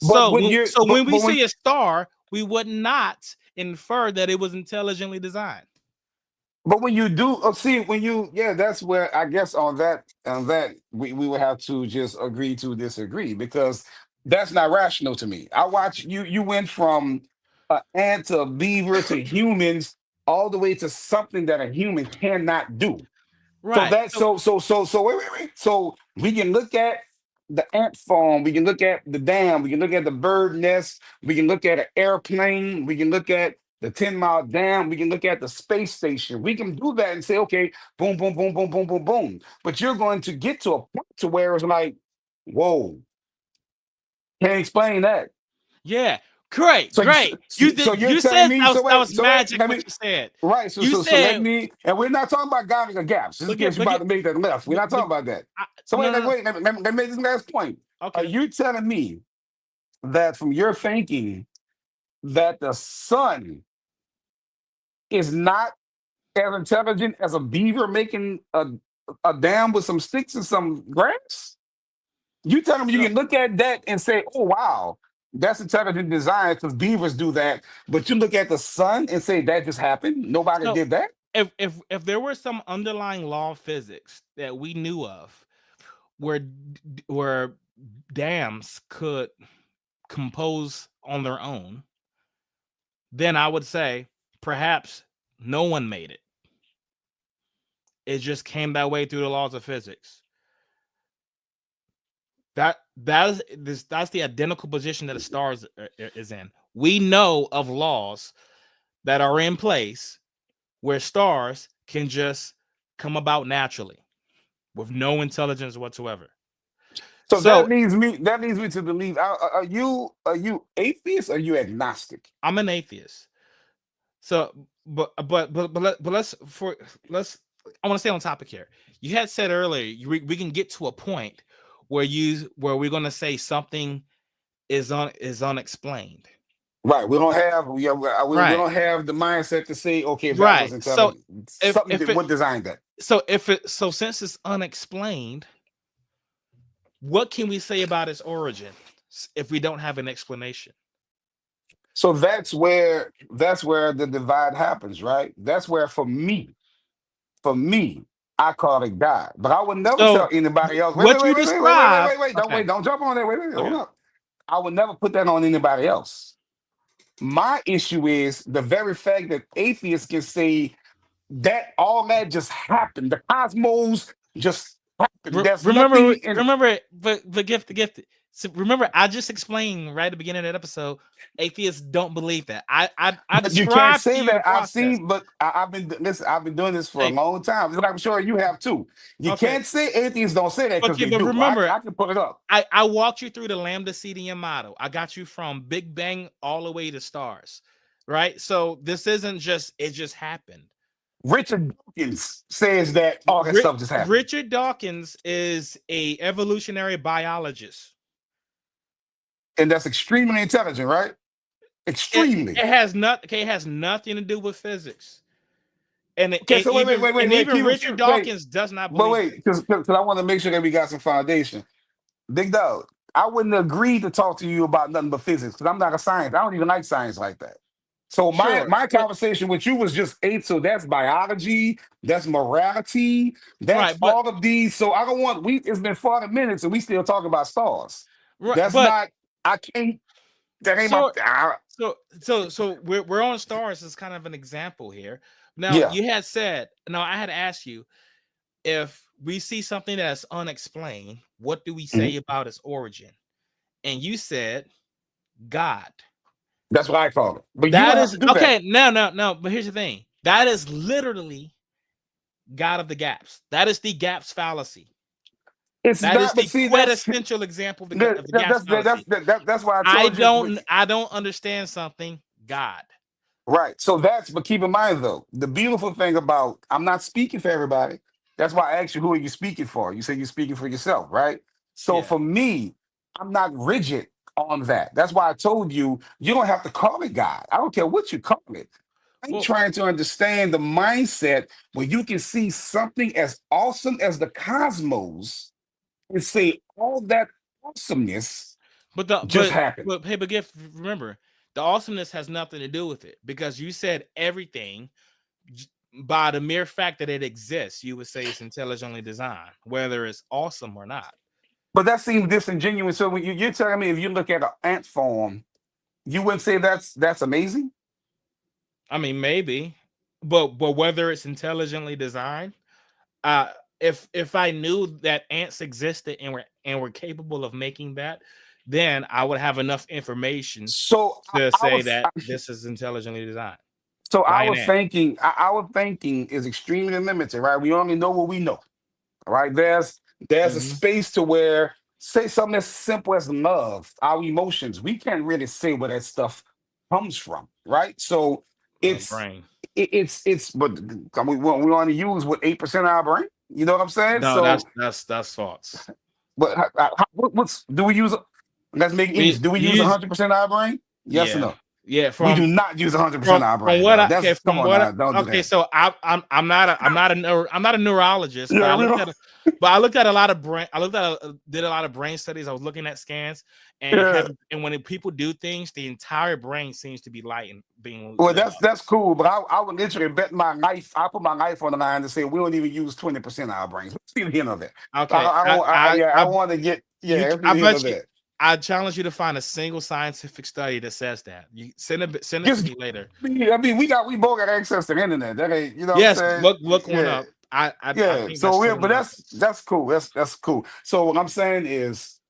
But when you're, So when we but when see a star, we would not infer that it was intelligently designed. But when you do, see, when you, yeah, that's where I guess on that we will have to just agree to disagree because that's not rational to me. I watch you. You went from an ant to a beaver to humans, all the way to something that a human cannot do. So Right. that so wait. So we can look at the ant farm, we can look at the dam, we can look at the bird nest, we can look at an airplane, we can look at the 10-mile dam, we can look at the space station. We can do that and say, okay, boom, boom, boom, boom, boom, boom, boom. But you're going to get to a point to where it's like, whoa, can't explain that. Yeah. Great. So you Great. You so did. you're You telling said me, so that wait, was so wait, magic. let What me you said. right. You So let said, me, and we're not talking about God and the gaps, just in case you're but about get, to make that left. We're not but talking about that. I, So no, wait, no, no. let me make this last point. Are Okay. you telling me that from your thinking that the sun is not as intelligent as a beaver making a dam with some sticks and some grass? You telling me you No. can look at that and say, "Oh wow, that's intelligent design," because beavers do that. But you look at the sun and say that just happened. Nobody So did that. if there was some underlying law of physics that we knew of, where where dams could compose on their own, then I would say perhaps no one made it. It just came that way through the laws of physics. That's the identical position that a star is in. We know of laws that are in place where stars can just come about naturally with no intelligence whatsoever. So So that leads me to believe. Are you atheist? Or are you agnostic? I'm an atheist. So, but let's. I want to stay on topic here. You had said earlier we can get to a point where we're going to say something is unexplained. Right. We Right. don't have the mindset to say, okay, if that was Right. So intelligent, if something if that it what designed that. so since it's unexplained, what can we say about its origin if we don't have an explanation? So that's where the divide happens, right? That's where for me, I call it God. But I would never tell So anybody else. Wait, wait, what wait, you wait, wait, wait, wait, wait, describe, wait, wait. Don't okay, wait, don't jump on that. Wait, wait, hold okay. up. I would never put that on anybody else. My issue is the very fact that atheists can say that all that just happened. The cosmos just happened. There's Remember, nothing in. remember, but gift. So remember, I just explained right at the beginning of that episode. Atheists don't believe that. I But you can't described to say you the that. I've process. seen, but I've been listen. I've been doing this for a Hey, long time. Just like I'm sure you have too. You okay, can't say atheists don't say that because okay, they but do. I, remember, I can put it up. I walked you through the lambda CDM model. I got you from Big Bang all the way to stars, right? So this isn't just it just happened. Richard Dawkins says that all that stuff just happened, Richard Dawkins is a evolutionary biologist. and that's extremely intelligent, right? Extremely. It has not okay, it has nothing to do with physics. And, Okay, so wait, wait, wait, wait, wait. even Keep it, Richard wait, Dawkins does not but believe wait, this. because I want to make sure that we got some foundation. Big dog, I wouldn't agree to talk to you about nothing but physics because I'm not a science. I don't even like science like that. So my Sure, my but conversation with you was just eight. So that's biology, that's morality, that's right, but all of these. So I don't want we. It's been 40 minutes and we still talking about stars. right, That's but not. I can't. That ain't my. so so we're on stars as kind of an example here. Now Yeah. you had said no, I had asked you if we see something that's unexplained, what do we Mhm. say about its origin? And you said God. That's what I call it. But you That don't have is to do that. okay. No. But here's the thing. That is literally God of the gaps. That is the gaps fallacy. It's That is not. But the see, quintessential example of that, the that, gaps that's that, fallacy. that's why I told you. I don't understand something. God. Right. So but keep in mind though, the beautiful thing about I'm not speaking for everybody. That's why I asked you who are you speaking for? You said you're speaking for yourself, right? So Yeah. for me, I'm not rigid on that. That's why I told you you don't have to call it God. I don't care what you call it. I'm Well, trying to understand the mindset where you can see something as awesome as the cosmos and say all that awesomeness but the just happened. but hey, but gift remember the awesomeness has nothing to do with it because you said everything j- by the mere fact that it exists, you would say it's intelligently designed, whether it's awesome or not. But that seems disingenuous. So when you're telling me if you look at an ant farm, you wouldn't say that's amazing? I mean, maybe, but whether it's intelligently designed, uh, if I knew that ants existed and were capable of making that, then I would have enough information So to our say that this is intelligently designed so by an our ant. thinking our thinking is extremely limited, right? We only know what we know, right? There's a Mhm. space to where say something as simple as love, our emotions. We can't really say where that stuff comes from, right? So it's Brain. it's but we only use what 8% of our brain. You know what I'm saying? No, So that's false. but what's do we use? Let's make it We easy. Do we use use 100% of our brain? Yes or yeah no? yeah We do not use 100% of our from brain, what dog. I okay That's come from on what now. Don't do okay that. so I'm not a neurologist but Yeah, we don't. I looked at a lot of brain I looked at did a lot of brain studies. I was looking at scans and Yeah. having and when people do things the entire brain seems to be light and being Well, lit that's up. that's cool, but I would literally bet my life. I put my life on the line to say we don't even use 20% of our brains. Let's see the end of that. Okay, Yeah, I want to get yeah. Let's see I the end bet of you that. I challenge you to find a single scientific study that says that. You send it to Just me later. I mean, we both got access to the internet. That ain't you know what I'm Yes, saying? look one Yeah, up. I yeah. think So that's we total but nonsense. that's cool. That's cool. So what I'm saying is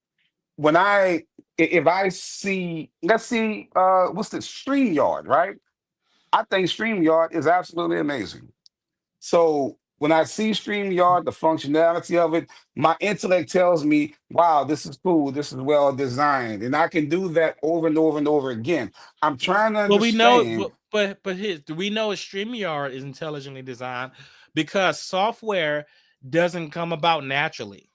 when I If I see, let's see, what's the StreamYard, right? I think StreamYard is absolutely amazing. So when I see StreamYard, the functionality of it, my intellect tells me, wow, this is cool, this is well designed. And I can do that over and over and over again. I'm trying to But we know, understand. but his, do we know a StreamYard is intelligently designed because software doesn't come about naturally.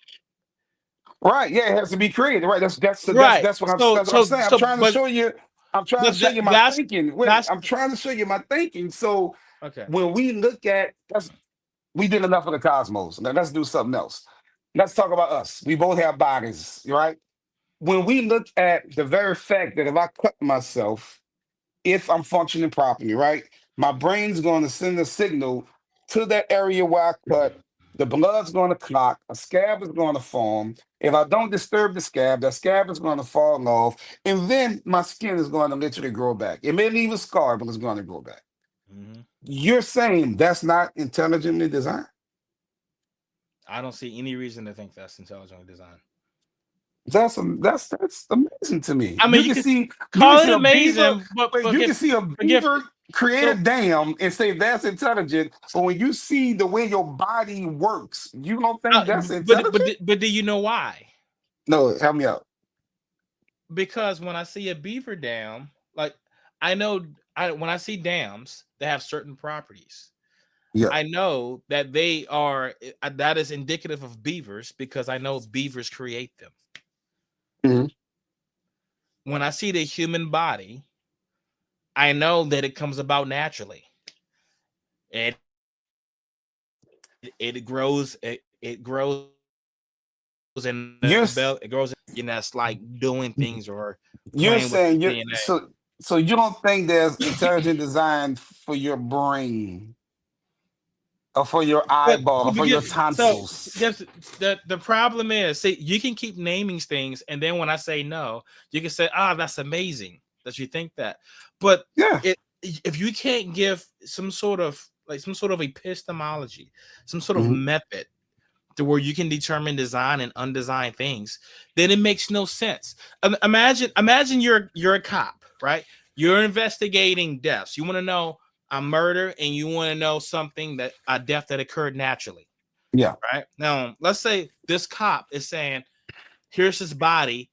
Right, yeah, it has to be created. Right. Right. That's what I'm saying. I'm trying to But show you, I'm trying to show you my that's thinking. Wait, that's I'm trying to show you my thinking. So okay. when we look at that's we did enough of the cosmos. Now let's do something else. Let's talk about us. We both have bodies, right? When we look at the very fact that if I cut myself, if I'm functioning properly, right, my brain's going to send a signal to that area where I cut. The blood's going to clot. A scab is going to form. If I don't disturb the scab, that scab is going to fall off, and then my skin is going to literally grow back. It may leave a scar, but it's going to grow back. Mhm. You're saying that's not intelligently designed? I don't see any reason to think that's intelligently designed. That's amazing to me. I mean, you could You can call see it a beaver. amazing, but Wait, you can see a forgive. beaver create a So, dam and say that's intelligent. But when you see the way your body works, you don't think that's intelligent? but do you know why? No, help me out. Because when I see a beaver dam, like I know, when I see dams, they have certain properties. Yeah. I know that they are that is indicative of beavers because I know beavers create them. Mhm. When I see the human body, I know that it comes about naturally. It grows it grows in the You're bell. s- It grows in that's like doing things or you're playing with saying the you're DNA. so you don't think there's intelligent design for your brain or for your But eyeball or for your so tonsils? just the problem is, see, you can keep naming things, and then when I say no, you can say, "Ah, that's amazing that you think that." But Yeah. it if you can't give some sort of epistemology, some sort of Hmm. method to where you can determine design and undesigned things, then it makes no sense. Imagine you're a cop, right? You're investigating deaths. You want to know a murder, and you want to know something that a death that occurred naturally, Yeah. right? Now, let's say this cop is saying, "Here's his body.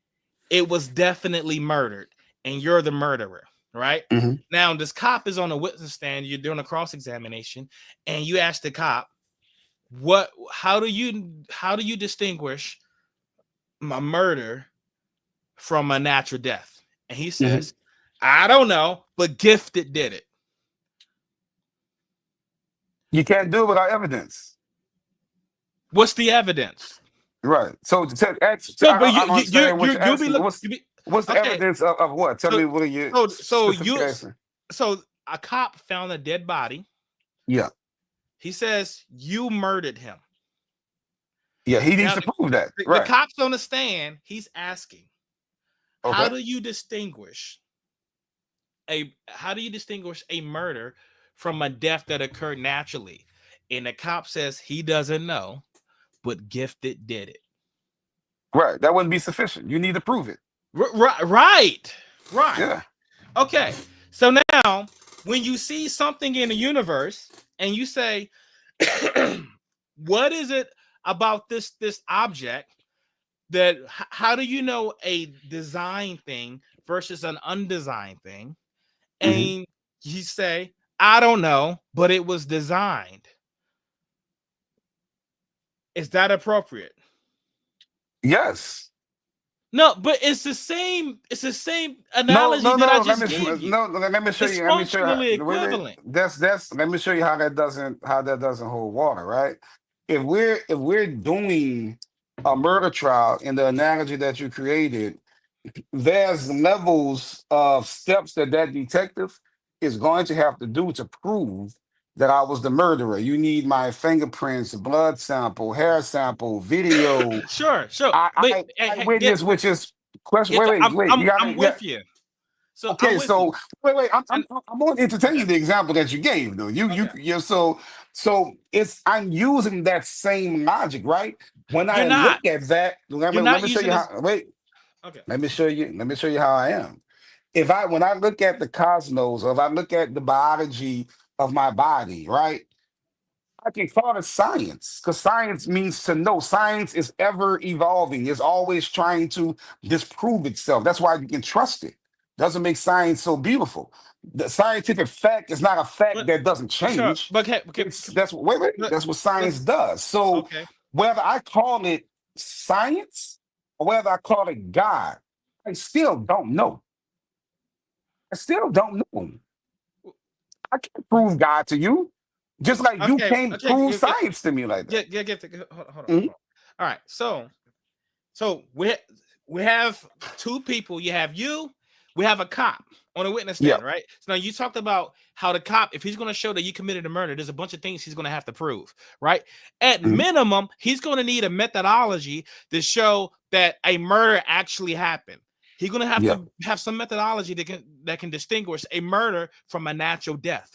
It was definitely murdered, and you're the murderer." Right Hmm. now, this cop is on a witness stand. You're doing a cross examination, and you ask the cop, what how do you distinguish a murder from a natural death? And he Hmm. says, I don't know, but Gifted did it. You can't do it without evidence. What's the evidence? Right. So So but I don't understand what you're you'll be asking. look What's the okay. evidence of what? Tell So me what are your so so specific you answer? so a cop found a dead body. Yeah. He says you murdered him. Yeah. He needs Now to prove that. the Right. cop's on the stand. He's asking, how Okay. do you distinguish a murder from a death that occurred naturally? And the cop says he doesn't know, but Gifted did it. Right. That wouldn't be sufficient. You need to prove it. Right. Yeah. Okay. So now, when you see something in the universe and you say, "What is it about this object that? How do you know a design thing versus an undesigned thing?" Hmm. And you say, I don't know, but it was designed. Is that appropriate? Yes. No, but it's the same No, analogy no, that I no. just gave you. No. Let me show It's you. Let me show you. functionally Wait. equivalent. That's. Let me show you how that doesn't hold water. Right. If we're doing a murder trial in the analogy that you created, there's levels of steps that detective is going to have to do to prove that I was the murderer. You need my fingerprints, blood sample, hair sample, video, Sure. But eyewitness, which is question. Wait. You I'm gotta, yeah. with you. So I'm Okay, with you. so wait. And I'm going to okay, entertain the example that you gave, though. okay. So it's I'm using that same logic, right? When You're I not. look at that, You're let not me show using you this. how. Wait. Okay. Let me show you. Let me show you how I am. When I look at the cosmos, or if I look at the biology of my body, right? I can call it science because science means to know. Science is ever evolving, it's always trying to disprove itself. That's why you can trust it. Doesn't make science so beautiful. The scientific fact is not a fact But that doesn't sure, change. but It's that's wait, but that's what science let's does. So okay. whether I call it science or whether I call it God, I still don't know. I still don't know. I can't prove God to you, just like you Okay, can't okay, prove science to me like that. hold on, hold on, Mhm. hold on. All right, so we have two people. You have you, we have a cop on a witness Yeah. stand, right? So now you talked about how the cop, if he's going to show that you committed a murder, there's a bunch of things he's going to have to prove, right? At Mhm. minimum, he's going to need a methodology to show that a murder actually happened. He's going to have Yeah. to have some methodology that can distinguish a murder from a natural death.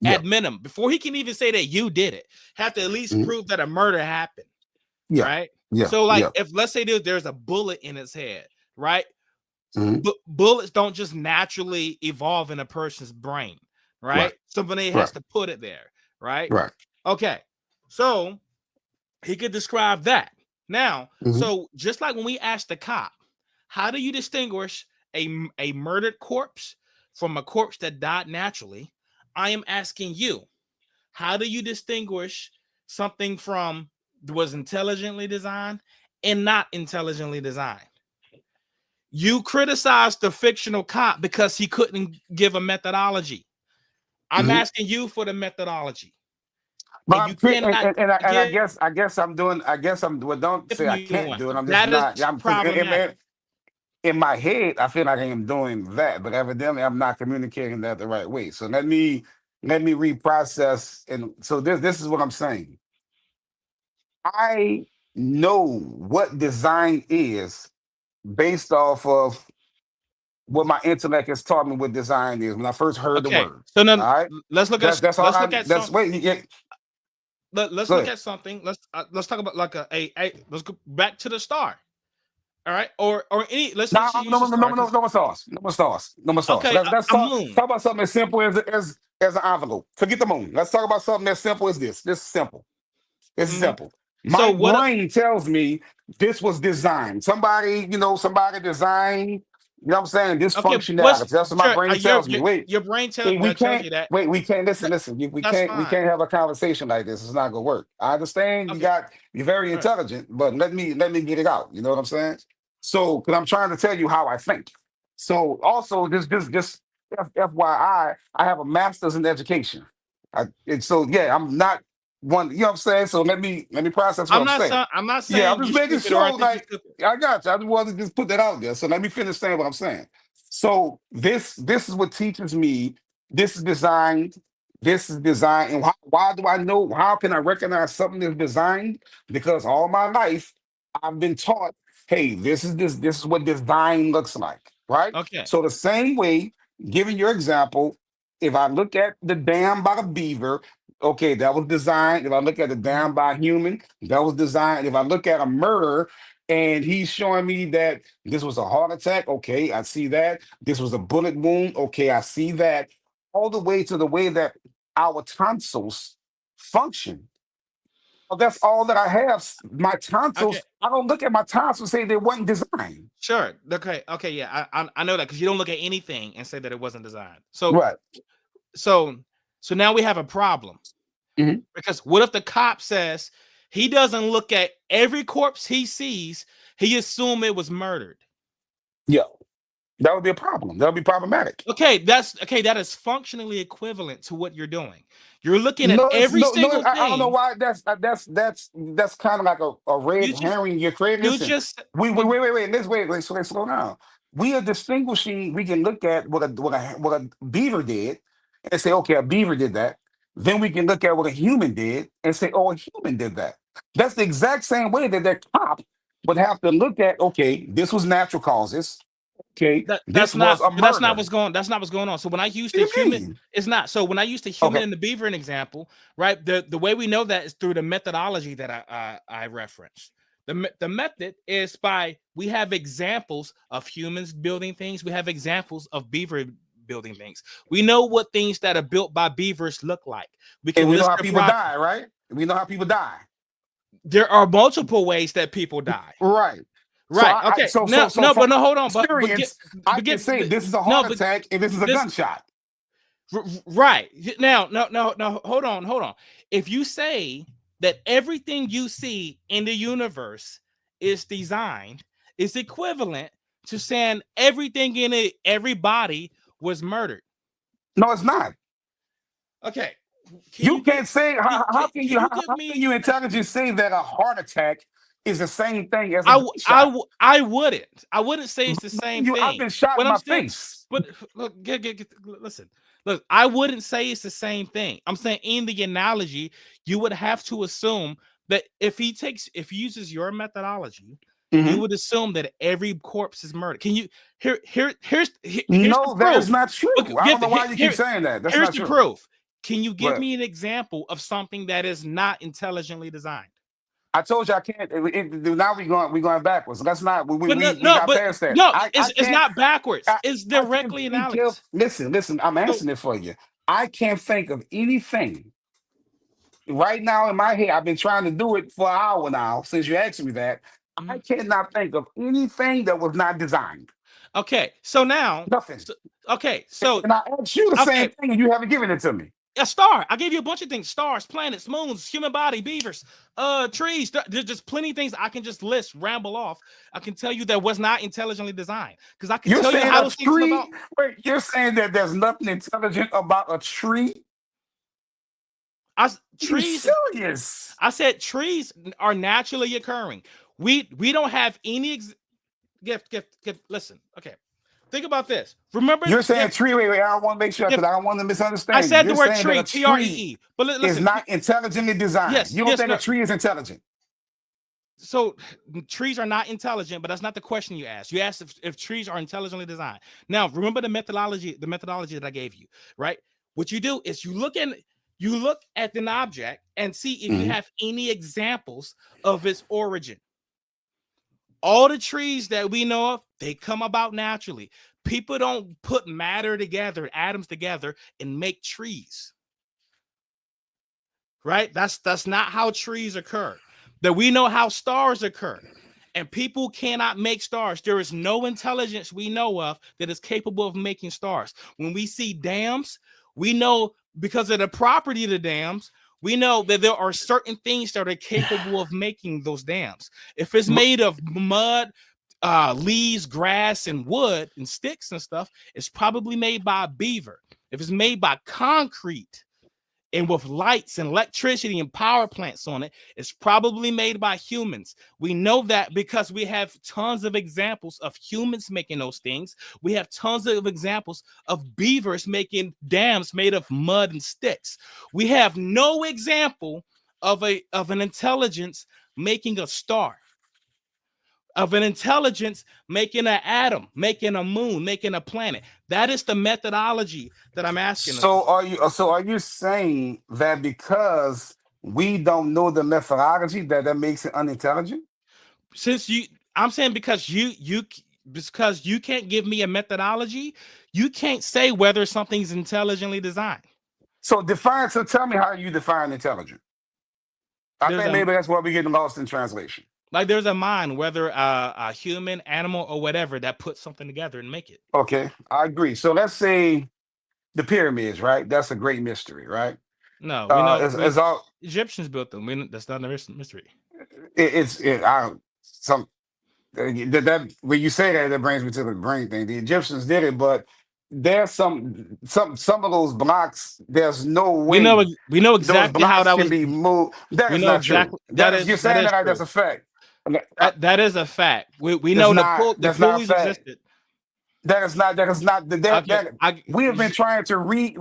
Yeah. At minimum, before he can even say that you did it, have to at least Mhm. prove that a murder happened, Yeah. right? Yeah. So, like, Yeah. if let's say there's a bullet in his head, right? Mhm. Bullets don't just naturally evolve in a person's brain, Right. right? Somebody has Right. to put it there, right? Right. Okay, so he could describe that. Now, Mhm. so just like when we asked the cop, how do you distinguish a murdered corpse from a corpse that died naturally? I am asking you, how do you distinguish something from was intelligently designed and not intelligently designed? You criticize the fictional cop because he couldn't give a methodology. I'm Mhm. asking you for the methodology, But and you and, cannot give I guess I'm doing. I guess I'm. Well, don't say I me can't one. do it. I'm just That is not. I'm because problematic. in my head, I feel like I am doing that, but evidently I'm not communicating that the right way. So let me reprocess. And so this is what I'm saying. I know what design is based off of what my intellect has taught me what design is when I first heard the Okay, word. so then All right. That's all let's I look at that's some wait, yeah, let's go look ahead. at something. Let's talk about like a let's go back to the star. All right, or any let's No, just use the star because no more sauce. No more sauce. No more sauce. okay, Let's a moon. talk about something as simple as an envelope. Forget the moon. Let's talk about something as simple as this. This is simple. This is Mhm. simple. So My what? brain tells me this was designed. Somebody designed, you know what I'm saying, this Okay, what's functionality. That's what my sure brain tells me. Wait, your brain we tells can't you that, wait, we can't that listen. that's We fine. can't have a conversation like this. It's not gonna work. I understand Okay, you're very all right. intelligent, but let me get it out. You know what I'm saying? So because I'm trying to tell you how I think. So also just FYI, I have a master's in education. And so yeah, I'm not one, you know what I'm saying? So let me process what I'm saying. I'm not Yeah, I'm saying just you making stupid or I sure, think you like, stupid. I got you. I just wanted to just put that out there. So let me finish saying what I'm saying. So this is what teaches me this is designed. This is designed. And why do I know? How can I recognize something is designed? Because all my life I've been taught, hey, this is what design looks like, right? Okay. So the same way, giving your example, if I look at the dam by the beaver, okay, that was designed. If I look at the Mhm. dam by a human, that was designed. If I look at a murder and he's showing me that this was a heart attack, okay, I see that. This was a bullet wound, okay, I see that. All the way to the way that our tonsils function. Well, that's all that I have. My Okay. tonsils, I don't look at my tonsils and say they wasn't designed. Sure. Okay. Okay. Yeah. I know that because you don't look at anything and say that it wasn't designed. So Right. so so now we have a problem Mhm. because what if the cop says he doesn't look at every corpse he sees, he assume it was murdered. Yeah, that would be a problem. That would be problematic. Okay, that's okay. That is functionally equivalent to what you're doing. You're looking at No, it's every no. single I don't know thing. why. That's kind of like a red You just herring you're creating. you Listen, just but let's slow down. We are distinguishing. We can look at what a beaver did and say, okay, a beaver did that. Then we can look at what a human did and say, oh, a human did that. That's the exact same way that that cop would have to look at. Okay, this was natural causes. Okay, this was a murder. that's not what's going on. So when I use What the do you human, mean? it's not. So when I use the human Okay, and the beaver an example, right? The way we know that is through the methodology that I referenced. The method is by we have examples of humans building things. We have examples of beaver building things. We know what things that are built by beavers look like. We And can we know list how their people process. die, right? We know how people die. There are multiple ways that people die. Right. So Right. Okay. No, so no, from but no, hold on. But get, experience, I but can get, say this is a no, heart but attack and this is a this, gunshot. right. Now, no, hold on. If you say that everything you see in the universe is designed, is equivalent to saying everything in it, everybody was murdered. No, it's not. Okay. You can't say how can Can you you give how can me? you intelligently say that a heart attack is the same thing as a gunshot? I wouldn't say it's the same Mind you, I've thing. been shot What in I'm my saying, face. but look, listen. Look, I wouldn't say it's the same thing. I'm saying in the analogy, you would have to assume that if he uses your methodology, you Mhm. would assume that every corpse is murdered. Can you here's the No, that is proof. not Look, true. I don't know why you keep saying that. That's here's not the true. proof. Can you give But me an example of something that is not intelligently designed? I told you I can't. Now we're going backwards. Let's not. But We got but past that. no, I it's can't. not backwards. I, It's I can't directly think of. analogous. Listen. I'm So, answering it for you. I can't think of anything right now in my head. I've been trying to do it for an hour now since you asked me that. I mhm. cannot think of anything that was not designed. Okay, so now, Nothing. okay, so And I asked you the same okay, thing, and you haven't given it to me. a star. I gave you a bunch of things: stars, planets, moons, human body, beavers, trees. There's just plenty of things I can just list, ramble off. I can tell you that was not intelligently designed because I can You're tell you saying how a those things come about. tree? Wait, you're saying that there's nothing intelligent about a tree? Are you Trees. serious? I said trees are naturally occurring. We don't have any gift. Listen, okay. Think about this. Remember, You're saying tree. Wait. I want to make sure if because I don't want to I misunderstand you. said the You're word saying that tree, a tree TREE. But is listen, not intelligently designed. You don't think a no. tree is intelligent? So trees are not intelligent, but that's not the question you asked. You asked if trees are intelligently designed. Now, remember the methodology that I gave you, right? What you do is you look at an object and see if you Mhm. have any examples of its origin. All the trees that we know of, they come about naturally. People don't put matter together, atoms together, and make trees. Right? That's not how trees occur. That we know how stars occur. And people cannot make stars. There is no intelligence we know of that is capable of making stars. When we see dams, we know because of the property of the dams, we know that there are certain things that are capable of making those dams. If it's But- made of mud, leaves, grass, and wood and sticks and stuff, it's probably made by a beaver. If it's made by concrete, and with lights and electricity and power plants on it, it's probably made by humans. We know that because we have tons of examples of humans making those things. We have tons of examples of beavers making dams made of mud and sticks. We have no example of an intelligence making a star, of an intelligence making an atom, making a moon, making a planet. That is the methodology that I'm asking of you. So are you saying that because we don't know the methodology that makes it unintelligent? Since I'm saying because you can't give me a methodology, you can't say whether something's intelligently designed. So define. So tell me how you define intelligent. I There's think a maybe that's where we're getting lost in translation. there's a mind, whether a human, animal, or whatever, that puts something together and make it. Okay, I agree. So let's say the pyramids, right? That's a great mystery, right? No, we know It's all Egyptians built them. That's not a mystery. I don't some that when you say that, that brings me to the brain thing. The Egyptians did it, but there's some of those blocks. There's no way We know those exactly how blocks that can was. be moved. That We is know not true. exactly That is you're that saying is that like, that's true. a fact. Okay, That is a fact. We That's know not. the That's not a pulleys fact. existed. That is not. That is not. Okay, We have been trying to we've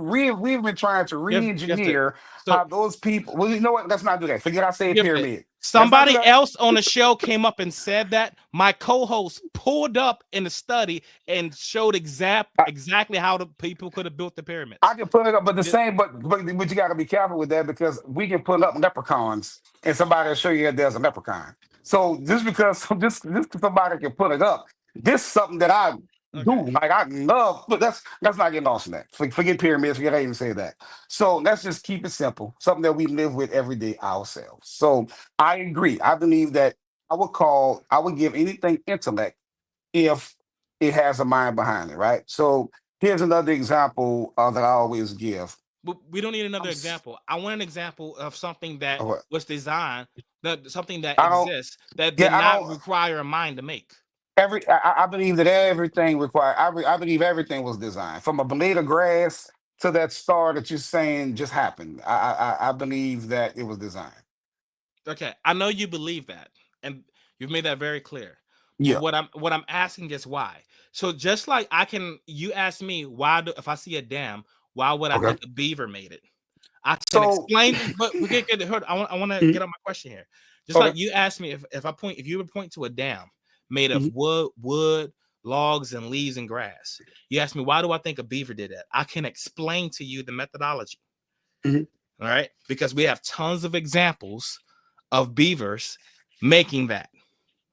been trying to gifted. re-engineer So how those people. Well, you know what? Let's not do that. Forget I say gifted. pyramid. Let's not do Somebody that. else on the show came up and said that. My co-host pulled up in the study and showed exactly how the people could have built the I pyramids. can put it up, but the Yeah. same. But you got to be careful with that because we can put up leprechauns, and somebody will show you that there's a leprechaun. So just because just somebody can put it up, this is something that I Okay. do. Like I love, but let's not get lost in that. Forget pyramids, forget I even say that. So let's just keep it simple. Something that we live with every day ourselves. So I agree. I believe that I would give anything intellect if it has a mind behind it, right? So here's another example that I always give. But we don't need I'm, another s- example. I want an example of something that what? was designed, that something that I don't. exists that did Yeah, I not don't. require a mind to make. I believe that everything required. I believe everything was designed from a blade of grass to that star that you're saying just happened. I believe that it was designed. Okay, I know you believe that, and you've made that very clear. But Yeah. what I'm asking is why. So just like you ask me why if I see a dam, why would I Okay. think a beaver made it? I can So. explain, but we get heard. I want to Mhm. get on my question here. Just Okay. like you asked me if you would point to a dam made of Mhm. wood, logs, and leaves and grass. You asked me why do I think a beaver did that? I can explain to you the methodology. Mhm. All right, because we have tons of examples of beavers making that.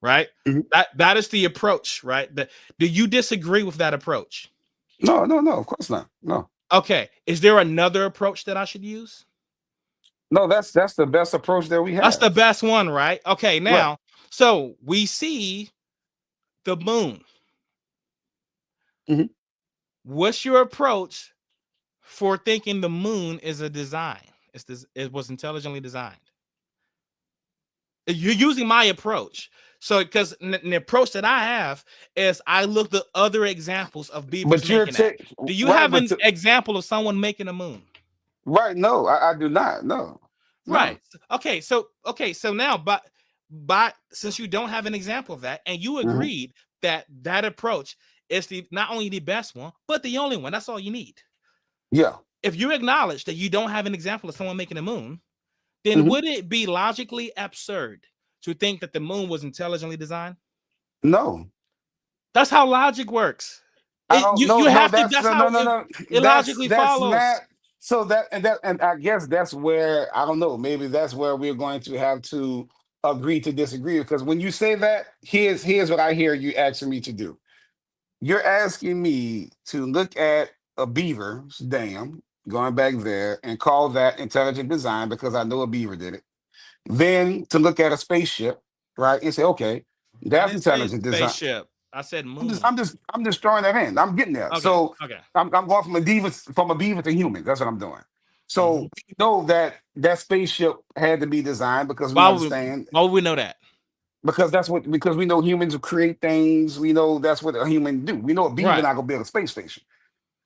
Right, Mhm. that is the approach. Right, do you disagree with that approach? No, no, no. Of course not. No, Okay, is there another approach that I should use? no. That's the best approach that we That's the have. best one, right? Okay, Right. now, so we see the moon. Mhm. What's your approach for thinking the moon is a design? It was intelligently designed. You're using my approach. So, because the approach that I have is I looked at other examples of beavers But you're making that. t- Do you right. have an example of someone making a moon? Right. No, I do not. No, no. Right. Okay. So now, but since you don't have an example of that, and you Mhm. agreed that that approach is the not only the best one, but the only one. That's all you need. Yeah. If you acknowledge that you don't have an example of someone making a moon, then Mhm. would it be logically absurd to think that the moon was intelligently designed? No. That's how logic works. I don't You know. you No, have to. that's That's no, no, how no, no. it logically That's follows. not. So and I guess that's where I don't know. Maybe that's where we're going to have to agree to disagree. Because when you say that, here's what I hear you asking me to do. You're asking me to look at a beaver's dam, going back there, and call that intelligent design because I know a beaver did it. Then to look at a spaceship, right, and say, okay, I that's didn't say intelligent design. spaceship. I said I'm just, moon. I'm just, I'm just throwing that in. I'm getting there. Okay. So Okay. I'm going from a beaver to human. That's what I'm doing. Mhm. So we know that that spaceship had to be designed because we Why would we, understand why would we know that? because we know humans will create things. We know that's what a human do. We know a beaver Right. not gonna build a space station.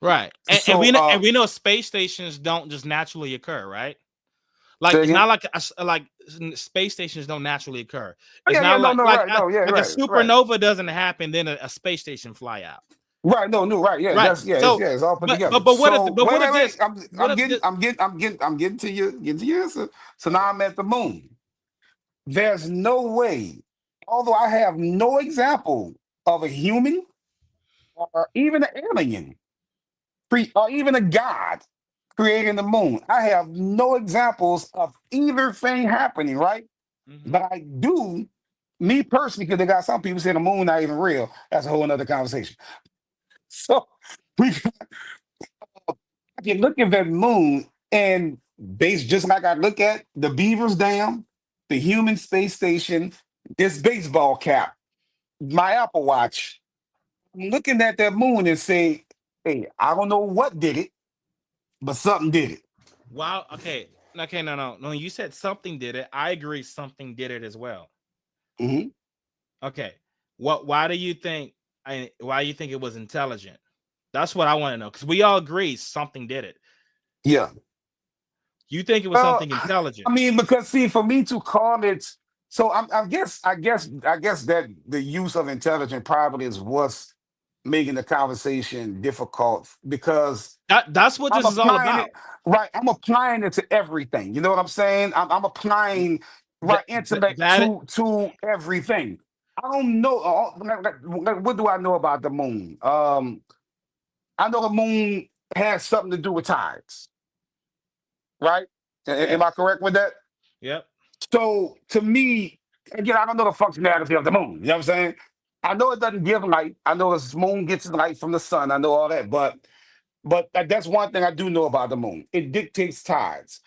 Right. And So we know space stations don't just naturally occur, right? Like say it's again. not like space stations don't naturally occur. Oh, It's yeah, yeah, not no, no, right, no, yeah, like a right, right, supernova doesn't happen, then a space station fly out. right. No, no, right, yeah, Right. So, it's all put but together. but but what if So but wait, what wait, if wait. this I'm what if this I'm getting to your answer. So now okay. I'm at the moon. There's no way, although I have no example of a human or even an alien, or even a god creating the moon. I have no examples of either thing happening, right? Mhm. But I do, me personally, because they got some people saying the moon not even real. That's a whole other conversation. So we I can look at that moon and base just like I look at the Beaver's Dam, the human space station, this baseball cap, my Apple Watch. I'm looking at that moon and say, hey, I don't know what did it, but something did it. Wow, okay, no. You said something did it. I agree something did it as well. Mhm. Okay. Why do you think why you think it was intelligent? That's what I want to know. Because we all agree something did it. Yeah. You think it was Well, something I intelligent. mean, because see, for me to call it, so I guess that the use of intelligent probably is what's making the conversation difficult because That's what I'm this is all applying about. it, right. I'm applying it to everything. You know what I'm saying? I'm applying That, right intellect that to everything. I don't know. What do I know about the moon? I know the moon has something to do with tides, right? Am yeah. I correct with that? Yep. So to me, again, I don't know the functionality of the moon. You know what I'm saying? I know it doesn't give light. I know the moon gets light from the sun. I know all that, but that's one thing I do know about the moon. It dictates tides.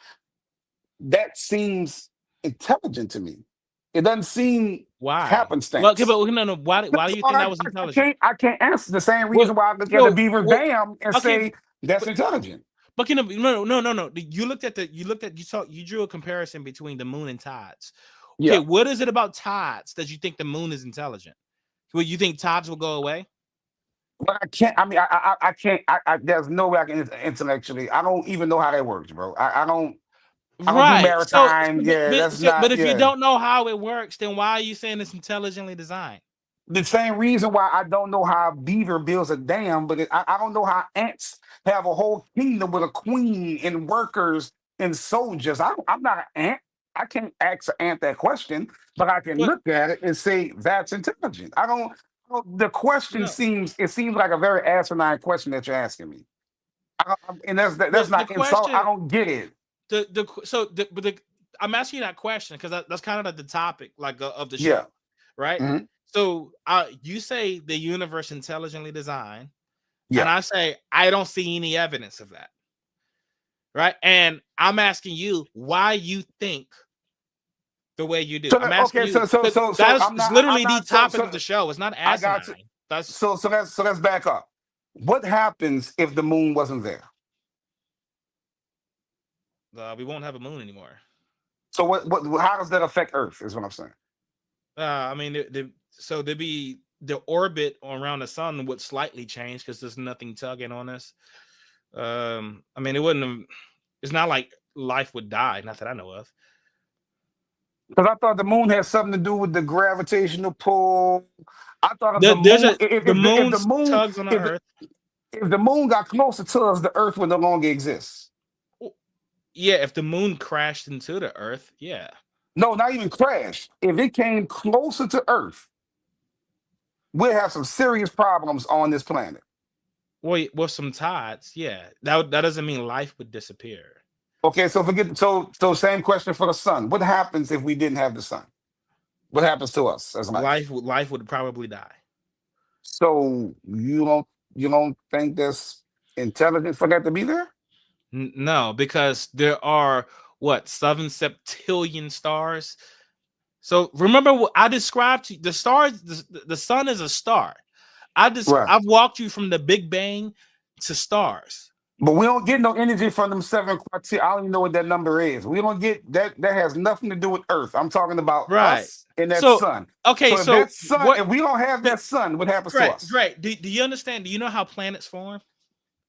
That seems intelligent to me. It doesn't seem Why? Well, okay, happenstance. but no, no. Why do That's you all think that was intelligent? I can't answer the same Well, reason why I look at the well, Beaver well Dam and okay, say that's but intelligent. but you know, no, no, no, no. You drew a comparison between the moon and tides. Okay, Yeah. what is it about tides that you think the moon is intelligent? Well, you think tides will go away? But I can't. I mean, I can't. There's no way I can intellectually. I don't even know how that works, bro. I don't. I don't do Right. maritime. Yeah, that's But not. if you Yeah, don't know how it works, then why are you saying it's intelligently designed? the same reason why I don't know how a beaver builds a dam, but I don't know how ants have a whole kingdom with a queen and workers and soldiers. I'm not an ant. I can't ask an ant that question, but I can But look at it and say that's intelligent. The question no, seems like a very asinine question that you're asking me. And that's the not insult. I question don't get it. the so the but the I'm asking you that question because that's kind of the topic like of the show, Yeah. right? Mhm. So you say the universe intelligently designed, and Yeah. I say I don't see any evidence of that, right? And I'm asking you why you think the way you do. So I'm that, asking okay, you because so that is I'm literally the not so topic so of the show. It's not I got to asinine. That's so let's back up. What happens if the moon wasn't there? we won't have a moon anymore. So what how does that affect Earth? Is what I'm saying. I mean, so there'd be the orbit around the sun would slightly change because there's nothing tugging on us. I mean, it wouldn't have. It's not like life would die. Not that I know of. Because I thought the moon had something to do with the gravitational pull. I thought if the There's moon a the if moon the moon tugs on the if the, Earth. if the moon got closer to us, the Earth would no longer exist. Well, yeah, if the moon crashed into the Earth, yeah. No, not even crash. If it came closer to Earth, we'll have some serious problems on this planet. Well, with some tides, yeah. That doesn't mean life would disappear. Okay, so forget so same question for the sun. What happens if we didn't have the sun? What happens to us as life? Life would probably die. So you don't think that's intelligent for that to be there? No, because there are what 7 septillion stars. So remember what I described to you, the stars. The sun is a star. Right. I've walked you from the Big Bang to stars. But we don't get no energy from them seven quartiles. I don't even know what that number is. We don't get that. That has nothing to do with Earth. I'm talking about Right. us and that So sun. okay. So if So that sun, what? if we don't have that sun, what happens to Great, us? great. Do you understand? Do you know how planets form?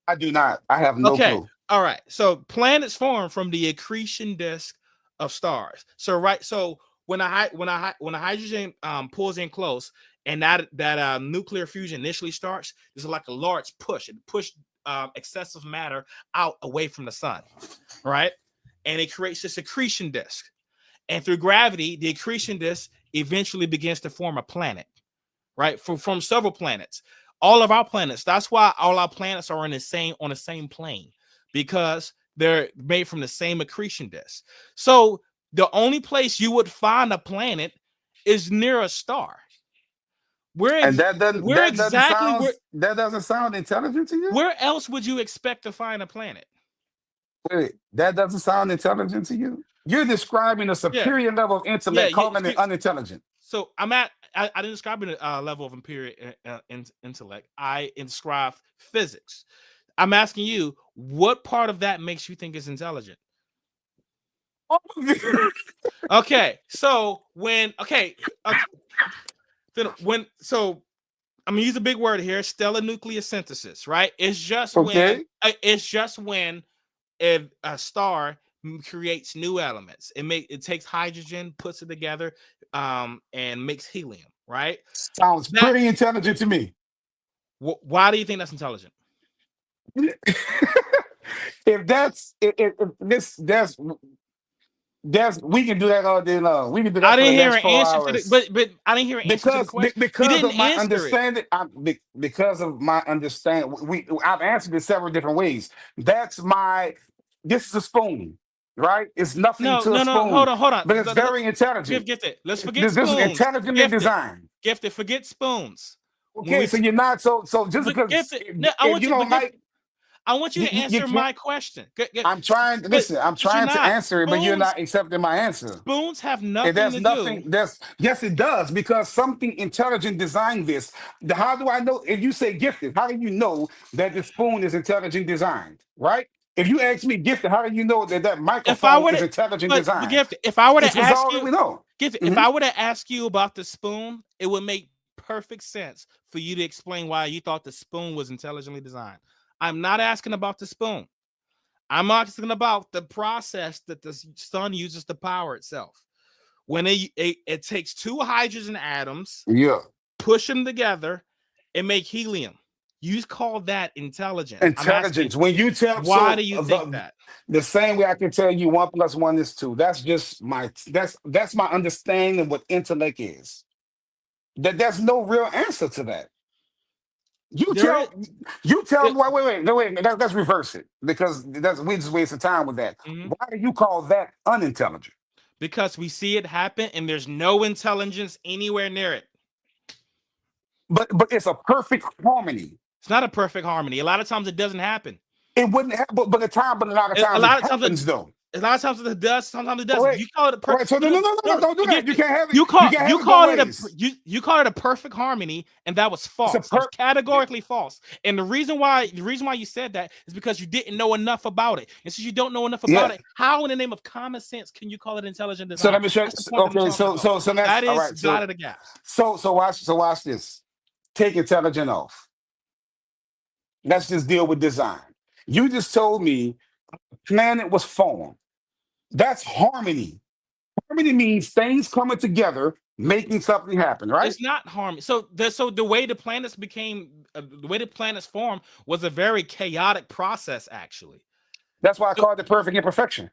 I do not. I have no Okay. clue. All right. So planets form from the accretion disk of stars. So right. So when a hydrogen pulls in close and that nuclear fusion initially starts, there's like a large push. It pushed excessive matter out away from the sun, right? And it creates this accretion disk. And through gravity, the accretion disk eventually begins to form a planet, right? From several planets. All of our planets. That's why all our planets are on the same plane because they're made from the same accretion disk. So the only place you would find a planet is near a star. And Where exactly that doesn't sound intelligent to you? where else would you expect to find a planet? Wait, that doesn't sound intelligent to you? You're describing a Yeah, superior level of yeah. intellect, calling it unintelligent. So I didn't describe a level of imperial intellect. I inscribe physics. I'm asking you, what part of that makes you think it's intelligent? Okay, so okay, then I'm gonna use a big word here, stellar nucleosynthesis, right? Okay. It's just when if a star creates new elements. It takes hydrogen, puts it together, and makes helium, right? Sounds That pretty intelligent to me. why do you think that's intelligent? If if this that's we can do that all day long. We can do I that for the didn't hear next an four answer to the hours. but I didn't hear an answer to the question. You Because of didn't my answer it. understanding, because of my understanding, I've answered it several different ways. That's my this is a spoon. right? It's nothing No, to a no, no. spoon, Hold on. but it's very intelligent. Gifted. Let's forget This is spoons. intelligently Gifted. designed. Gifted. Forget spoons. When Okay, we so you're not so just but because gifted. No, I if want you you. don't But like gifted. I want you to you answer can't. my question. I'm trying to But listen. I'm but you're trying to not. answer it, but you're Spoons. not accepting my answer. Spoons have And nothing there's to do. nothing. There's yes, it does because something intelligent designed this. How do I know? If you say gifted, how do you know that the spoon is intelligent designed? Right? If you ask me gifted, how do you know that that If I microphone were is to, intelligent but designed? gifted. If I were to It's ask all that you, we know. gifted. If Mhm. I were to ask you about the spoon, it would make perfect sense for you to explain why you thought the spoon was intelligently designed. I'm not asking about the spoon. I'm asking about the process that the sun uses to power itself. When it takes two hydrogen atoms, Yeah. push them together, and make helium. You call that intelligent. I'm asking, Intelligence. When you tell why do you think the that? same way I can tell you 1 + 1 is 2. That's just my that's my understanding of what intellect is. That there's no real answer to that. You There is. tell you tell It, me wait, no, wait, let's reverse it because that's we just wasting time with that. mhm. Why do you call that unintelligent? Because we see it happen and there's no intelligence anywhere near it. But it's a perfect harmony. It's not a perfect harmony. A lot of times it doesn't happen. It wouldn't happen, but a lot of A times it lot of times it happens though. a lot of times it does, sometimes it All doesn't. right. You call it a All right. So no, no, no, no, no, don't do that. forget You it. can't have it. You You call can't you have it both call it a ways. you call it a perfect harmony, and that was It's a false. That was per. categorically false. And the reason why you said that is because you didn't know enough about it. And since you don't know enough about Yeah. it, how in the name of common sense can you call it intelligent So design? let me show. That's the point that I'm Okay. talking So about. that's That all is right. dot of the gaps. Watch this. Take intelligent off. Let's just deal with design. You just told me planet was formed. That's harmony. Harmony means things coming together, making something happen, right? It's not harmony. So the way the planets became, the way the planets formed was a very chaotic process, actually. That's why I So call it the perfect imperfection.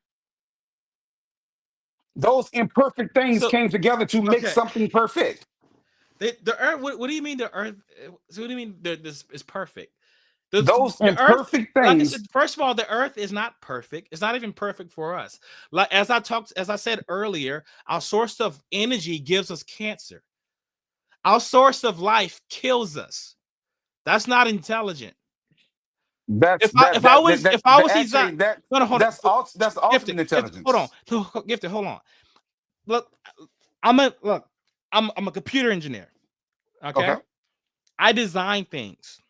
Those imperfect things so came together to make okay. something perfect. The Earth. What do you mean the Earth? So what do you mean this is perfect? The Those the Earth, imperfect like I said, things, first of all, the Earth is not perfect. It's not even perfect for us. Like as I said earlier, our source of energy gives us cancer. Our source of life kills us. That's not intelligent. that's If I was actually designed, that no, no, hold on, that's the gifted, ultimate hold on, intelligence. gifted, hold on. Look, look. I'm a computer engineer. Okay, Okay. I design things.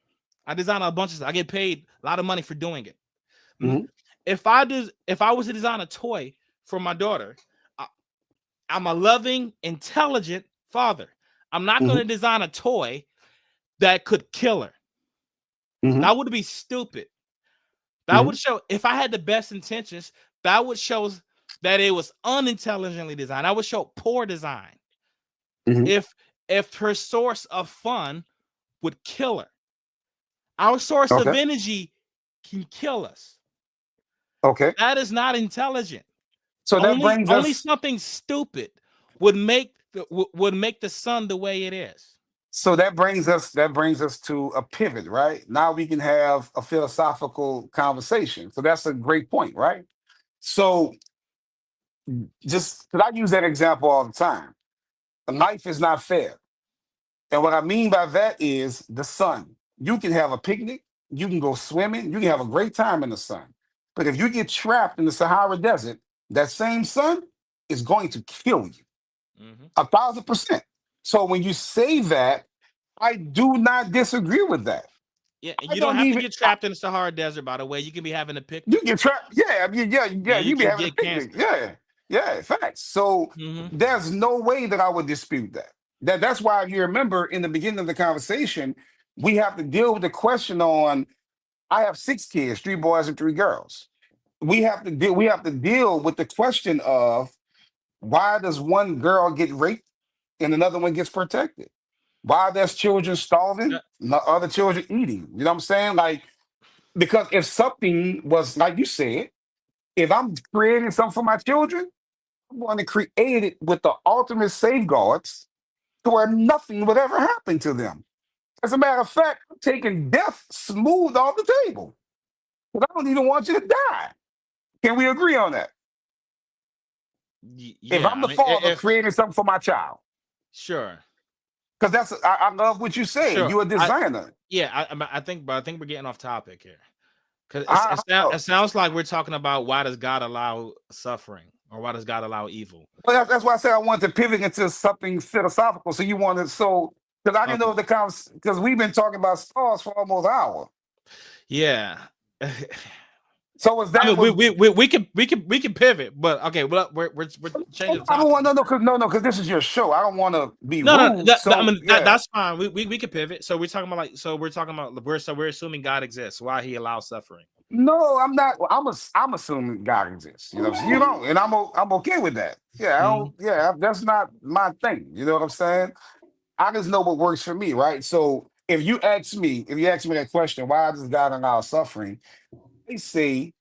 I design a bunch of stuff. I get paid a lot of money for doing it. Mm, Mhm. if I was to design a toy for my daughter, I, I'm a loving, intelligent father. I'm not going Mhm. to design a toy that could kill her. Mhm. That would be stupid. That Mhm. would show if I had the best intentions, that would show that it was unintelligently designed. That would show poor design. Mhm. If her source of fun would kill her. Our source of Okay. energy can kill us. Okay. That is not intelligent. So that brings Only us something stupid would make the sun the way it is. that brings us to a pivot, right? Now we can have a philosophical conversation. So that's a great point, right? So just because I use that example all the time, life is not fair. And what I mean by that is the sun. You can have a picnic, you can go swimming, you can have a great time in the sun. But if you get trapped in the Sahara Desert, that same sun is going to kill you Mhm. 1,000%. So when you say that, I do not disagree with that. Yeah, and I you don't don't have to even. get trapped in the Sahara Desert, by the way. You can be having a You picnic get trapped. Yeah, I mean, yeah, yeah. and you You be can having a get picnic. cancer. Yeah, yeah. Facts. So Hmm. there's no way that I would dispute that. That's why if you remember in the beginning of the conversation, we have to deal with the question on. I have 6 kids, 3 boys and 3 girls. We have to deal with the question of why does one girl get raped and another one gets protected? Why there's children starving, other children eating? You know what I'm saying? Like because if something was like you said, if I'm creating something for my children, I'm going to create it with the ultimate safeguards to where nothing would ever happen to them. As a matter of fact, I'm taking death smooth off the table because I don't even want you to die. Can we agree on that? If Yeah, I'm I the mean, father creating something for my child, sure, because I love what you said. sure. You're a designer. But I think we're getting off topic here because I it sounds like we're talking about why does God allow suffering or why does God allow evil? Well, that's why I said I wanted to pivot into something philosophical. So you wanted because I didn't know Okay, the because we've been talking about stars for almost an hour. yeah. So was I that mean, was we can pivot, but okay, we're changing the I don't topic. want no because this is your show. I don't want to be No, no, rude. I So mean yeah, that's fine. We can pivot. So we're assuming God exists. Why He allows suffering? no, I'm not. I'm assuming God exists. You know, so you don't, and I'm okay with that. Yeah, I don't. Mhm. Yeah, that's not my thing. You know what I'm saying? I just know what works for me, right? So if you ask me that question, why does God allow suffering? They say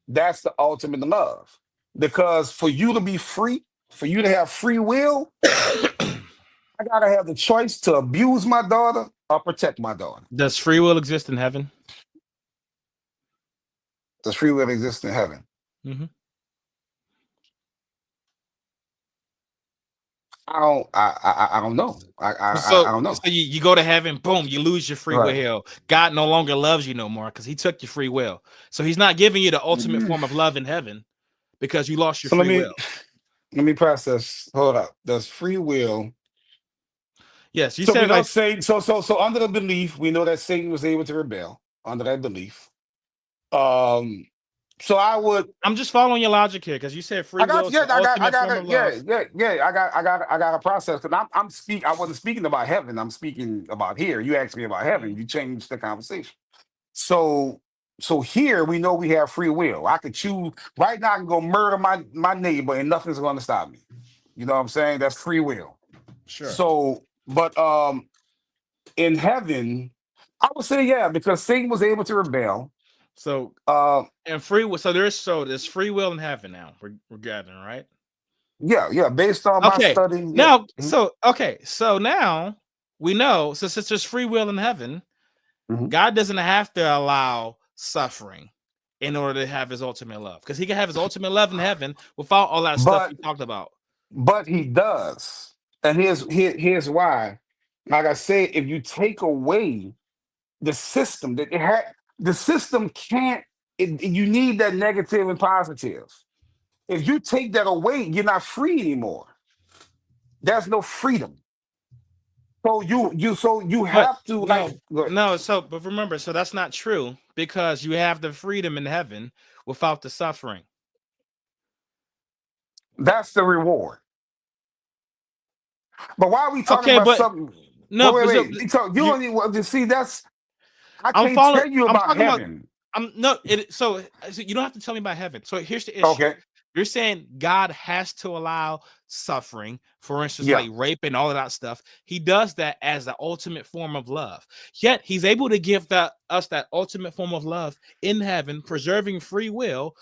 that's the ultimate love. Because for you to be free, for you to have free will, I gotta have the choice to abuse my daughter or protect my daughter. Does free will exist in heaven? Does free will exist in heaven? Hmm. I don't know. I So, don't know. you go to heaven, boom, you lose your free Right. will. God no longer loves you no more because He took your free will. So He's not giving you the ultimate Mm. form of love in heaven because you lost your So free will. let me process. Hold up. Does free will Yes, you so we said know like Satan so under the belief, we know that Satan was able to rebel under that belief. Um so I would I'm just following your logic here because you said free I will got is yeah, the ultimate form of love. I got a process because I wasn't speaking about heaven. I'm speaking about here. You asked me about heaven. Mhm. You changed the conversation. So so here we know we have free will. I could choose right now. I can go murder my neighbor and nothing's going to stop me. You know what I'm saying? That's free will. Sure. So, but in heaven, I would say yeah because Satan was able to rebel. So Uh, and there's free will in heaven now. We're gathering, right? yeah. Based on my Okay. study, yeah. Now, Mhm, so now we know since there's free will in heaven, mhm. God doesn't have to allow suffering in order to have His ultimate love because He can have His ultimate love in heaven without all that stuff But you talked about. but he does, and here's why. Like I said, if you take away the system that it had, the system can't. You need that negative and positive. If you take that away, you're not free anymore. There's no freedom. So you But have to like no, look, no. So, but remember, so that's not true because you have the freedom in heaven without the suffering. that's the reward. But why are we talking Okay, about but something? no, but so, Wait. So you you, don't even well, you see that's I I'm can't following. tell you I'm about talking about. heaven. I'm no. So you don't have to tell me about heaven. So here's the issue. Okay. You're saying God has to allow suffering, for instance, Yeah. like rape and all of that stuff. He does that as the ultimate form of love. Yet He's able to give us that ultimate form of love in heaven, preserving free will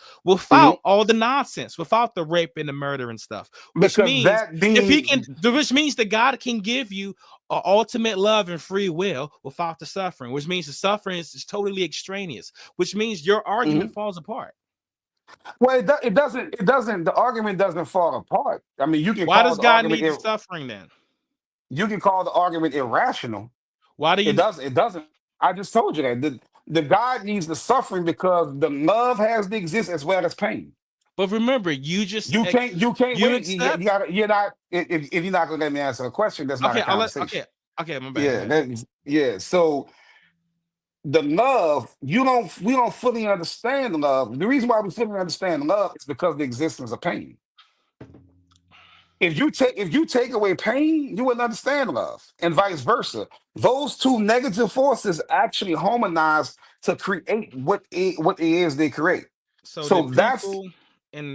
Mhm. without all the nonsense, without the rape and the murder and stuff. Which Because means that being which means that God can give you ultimate love and free will without the suffering, which means the suffering is totally extraneous, which means your argument Mhm. falls apart. Well, it doesn't. The argument doesn't fall apart. I mean, Why does God need the suffering then? you can call the argument irrational. Why do It you? does. It doesn't. I just told you that the God needs the suffering because the love has to exist as well as pain. But remember, You can't you wait. accept. You gotta. You're not. If you're not gonna let me answer a question, that's not a Okay, I'll let. conversation. Okay, okay, my bad. Go Yeah. ahead. Yeah. So the love we don't fully understand love. The reason why we fully understand love is because of the existence of pain. If you take away pain, you wouldn't understand love, and vice versa. Those two negative forces actually harmonize to create what it is they create. So, So that's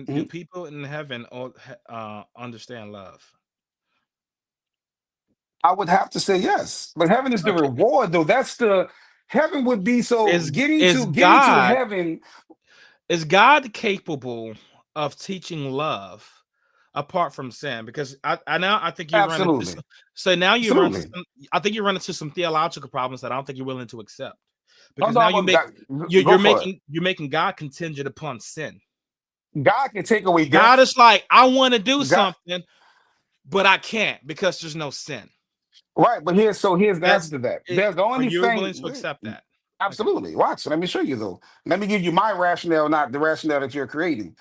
do Mhm. people in heaven understand love? I would have to say yes, but heaven is the Okay, reward, though. That's the heaven would be so is is getting to God heaven. is God capable of teaching love apart from sin? Because I think you run into Absolutely, some, so now you run into absolutely. some, I think you run into some theological problems that I don't think you're willing to accept Oh because no, now go for it. you're making God contingent upon sin. God can take away God death. is like, I want to do God, something, but I can't because there's no sin. right? But here's the That answer to that. it, There's the are only you willing to thing. accept that? Okay. Absolutely. Watch. Let me show you though. Let me give you my rationale, not the rationale that you're creating.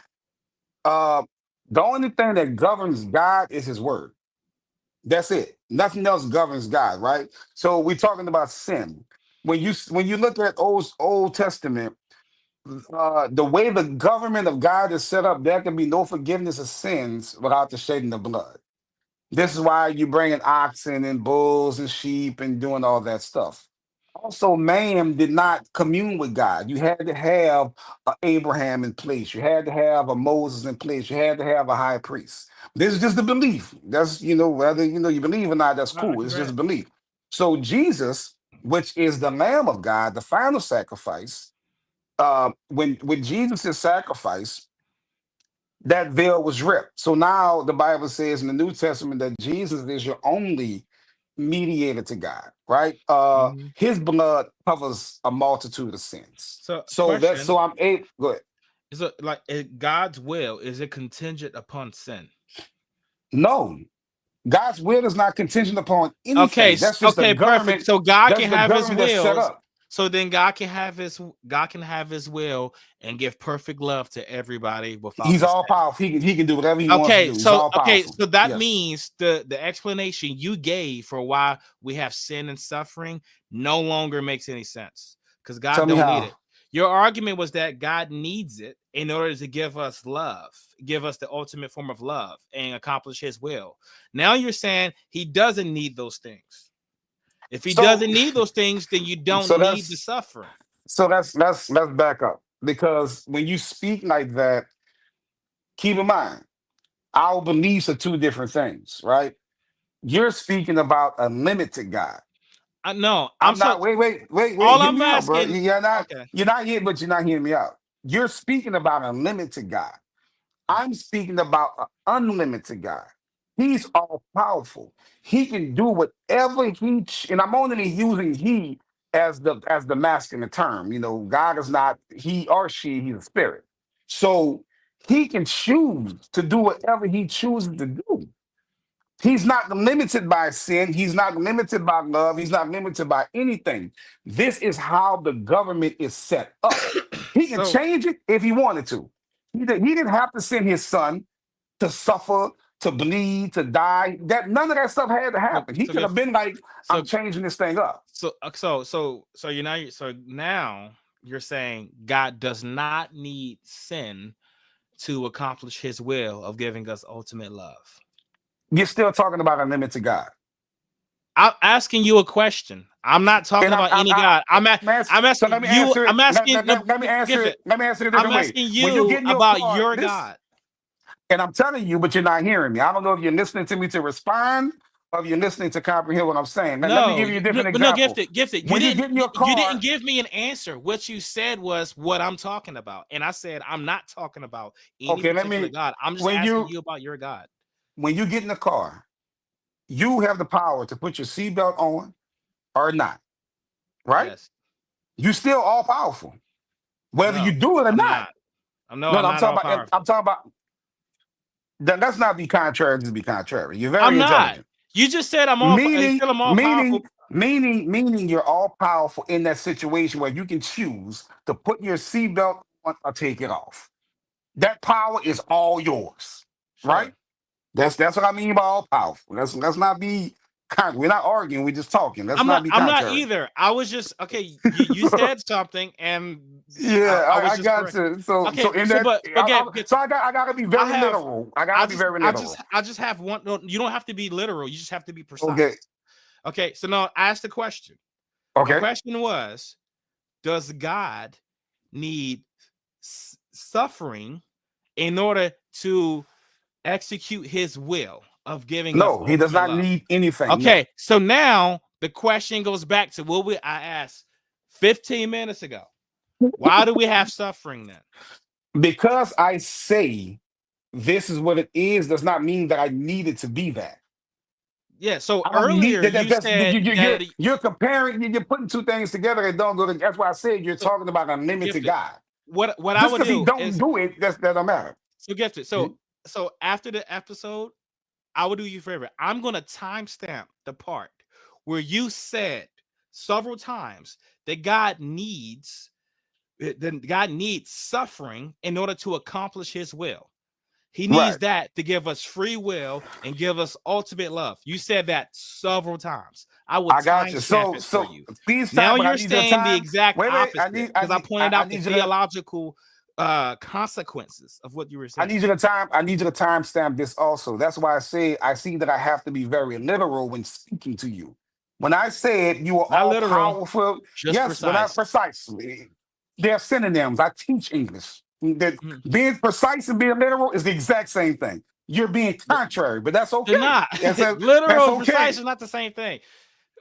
Uh, the only thing that governs God is His word. That's it. Nothing else governs God, right? So we're talking about sin. When you look at Old Testament, the way the government of God is set up, there can be no forgiveness of sins without the shedding of blood. This is why you bring in oxen and bulls and sheep and doing all that stuff. Also, man did not commune with God. You had to have a Abraham in place. You had to have a Moses in place. You had to have a high priest. This is just the belief. That's whether you believe or not. That's cool. It's just Right. a belief. So Jesus, which is the Lamb of God, the final sacrifice. When Jesus is sacrificed, that veil was ripped. So now the Bible says in the New Testament that Jesus is your only mediator to God, right? Mhm. His blood covers a multitude of sins. So, So that's question so I'm able. Go ahead. is it like God's will? Is it contingent upon sin? No, God's will is not contingent upon Okay, anything. That's just the okay, perfect. government. So God That's can the have his government that's set wills. up. So then God can have his will and give perfect love to everybody without He's the all sin. powerful. He can do whatever he wants to Okay, do. He's so all okay, powerful. so that Yes. means the explanation you gave for why we have sin and suffering no longer makes any sense because Tell God me don't need how. it. Your argument was that God needs it in order to give us love, give us the ultimate form of love and accomplish his will. Now you're saying he doesn't need those things. If he So doesn't need those things, then you don't so need the that's suffering. so that's let's back up because when you speak like that, keep in mind our beliefs are two different things, right? You're speaking about a limited God. No, I'm I'm so not. Wait. all Hear I'm me out, bro. asking. You're not. Okay. You're not here, but you're not hearing me out. You're speaking about a limited God. I'm speaking about an unlimited God. He's all powerful. He can do whatever and I'm only using he as the masculine term. God is not he or she, he's a spirit. So he can choose to do whatever he chooses to do. He's not limited by sin. He's not limited by love. He's not limited by anything. This is how the government is set up. He can So change it if he wanted to. He didn't have to send his son to suffer, to bleed, to die. That none of that stuff had to so happen. He so could have give been like, so I'm changing this thing up. so now you're saying God does not need sin to accomplish his will of giving us ultimate love. You're still talking about a limited God. I'm asking you a question. I'm not talking And about any God. I'm so asking let me you. answer it. I'm asking. No, Let me answer forgive it. it. Let me answer it a I'm different way. asking When you get you in your about car, your God. and I'm telling you, but you're not hearing me. I don't know if you're listening to me to respond or if you're listening to comprehend what I'm saying. Let me No, give you a different but no, example. gifted. You When you didn't. get in your You didn't car, give me an answer. What you said was what I'm talking about, and I said I'm not talking about any okay, particular God. I'm just when asking you you about your God. when you get in the car, you have the power to put your seatbelt on or not, right? Yes. You still all powerful, whether you No, do it or I'm not. not. No, No, I'm no, I'm not all talking about. I'm powerful. talking about. Let's not be contrary. Just be contrary. You're I'm very not. intelligent. You just said I Meaning, feel I'm all meaning, powerful. meaning you're all powerful in that situation where you can choose to put your seatbelt on or take it off. That power is all yours, right? Sure. That's what I mean by all powerful. Let's not be we're not arguing, we're just talking. Let's not be I'm not contrary. either. I was just okay. You said something, and Yeah, I was I just got correct. to. So Okay, in so that, but get so I gotta be I very have literal. I gotta be very literal. I just have one. No, you don't have to be literal. You just have to be Okay, precise. Okay, so now I asked the question. My okay. question was, does God need suffering in order to execute his will of giving us No, he does ultimate not love? need anything. No, Okay, so now the question goes back to what I asked 15 minutes ago. Why do we have suffering then? because I say this is what it is, does not mean that I need it to be that. Yeah, so I don't need earlier that. you That's said that you're comparing. You're putting two things together that don't go. That's why I said you're so talking about a limited gifted. God. what I Just would because he do don't is do it, that don't matter. so gifted. Mhm. So after the episode, I will do you a favor. I'm gonna timestamp the part where you said several times that God needs suffering in order to accomplish his will. He needs Right. that to give us free will and give us ultimate love. You said that several times. I will I got you. timestamp it for So you. please Now time, but I you're need your saying the time. exact Wait. opposite because I pointed I out the need you to theological consequences of what you were I saying. need you to time. I need you to timestamp this also. That's why I say I see that I have to be very literal when speaking to you. When I said you are Not all literal, powerful, just yes, when I precise. precisely, they're synonyms. I teach English. That Mhm. being precise and being literal is the exact same thing. You're being contrary, but that's They're okay. not. That's Literal and precise okay. is not the same thing.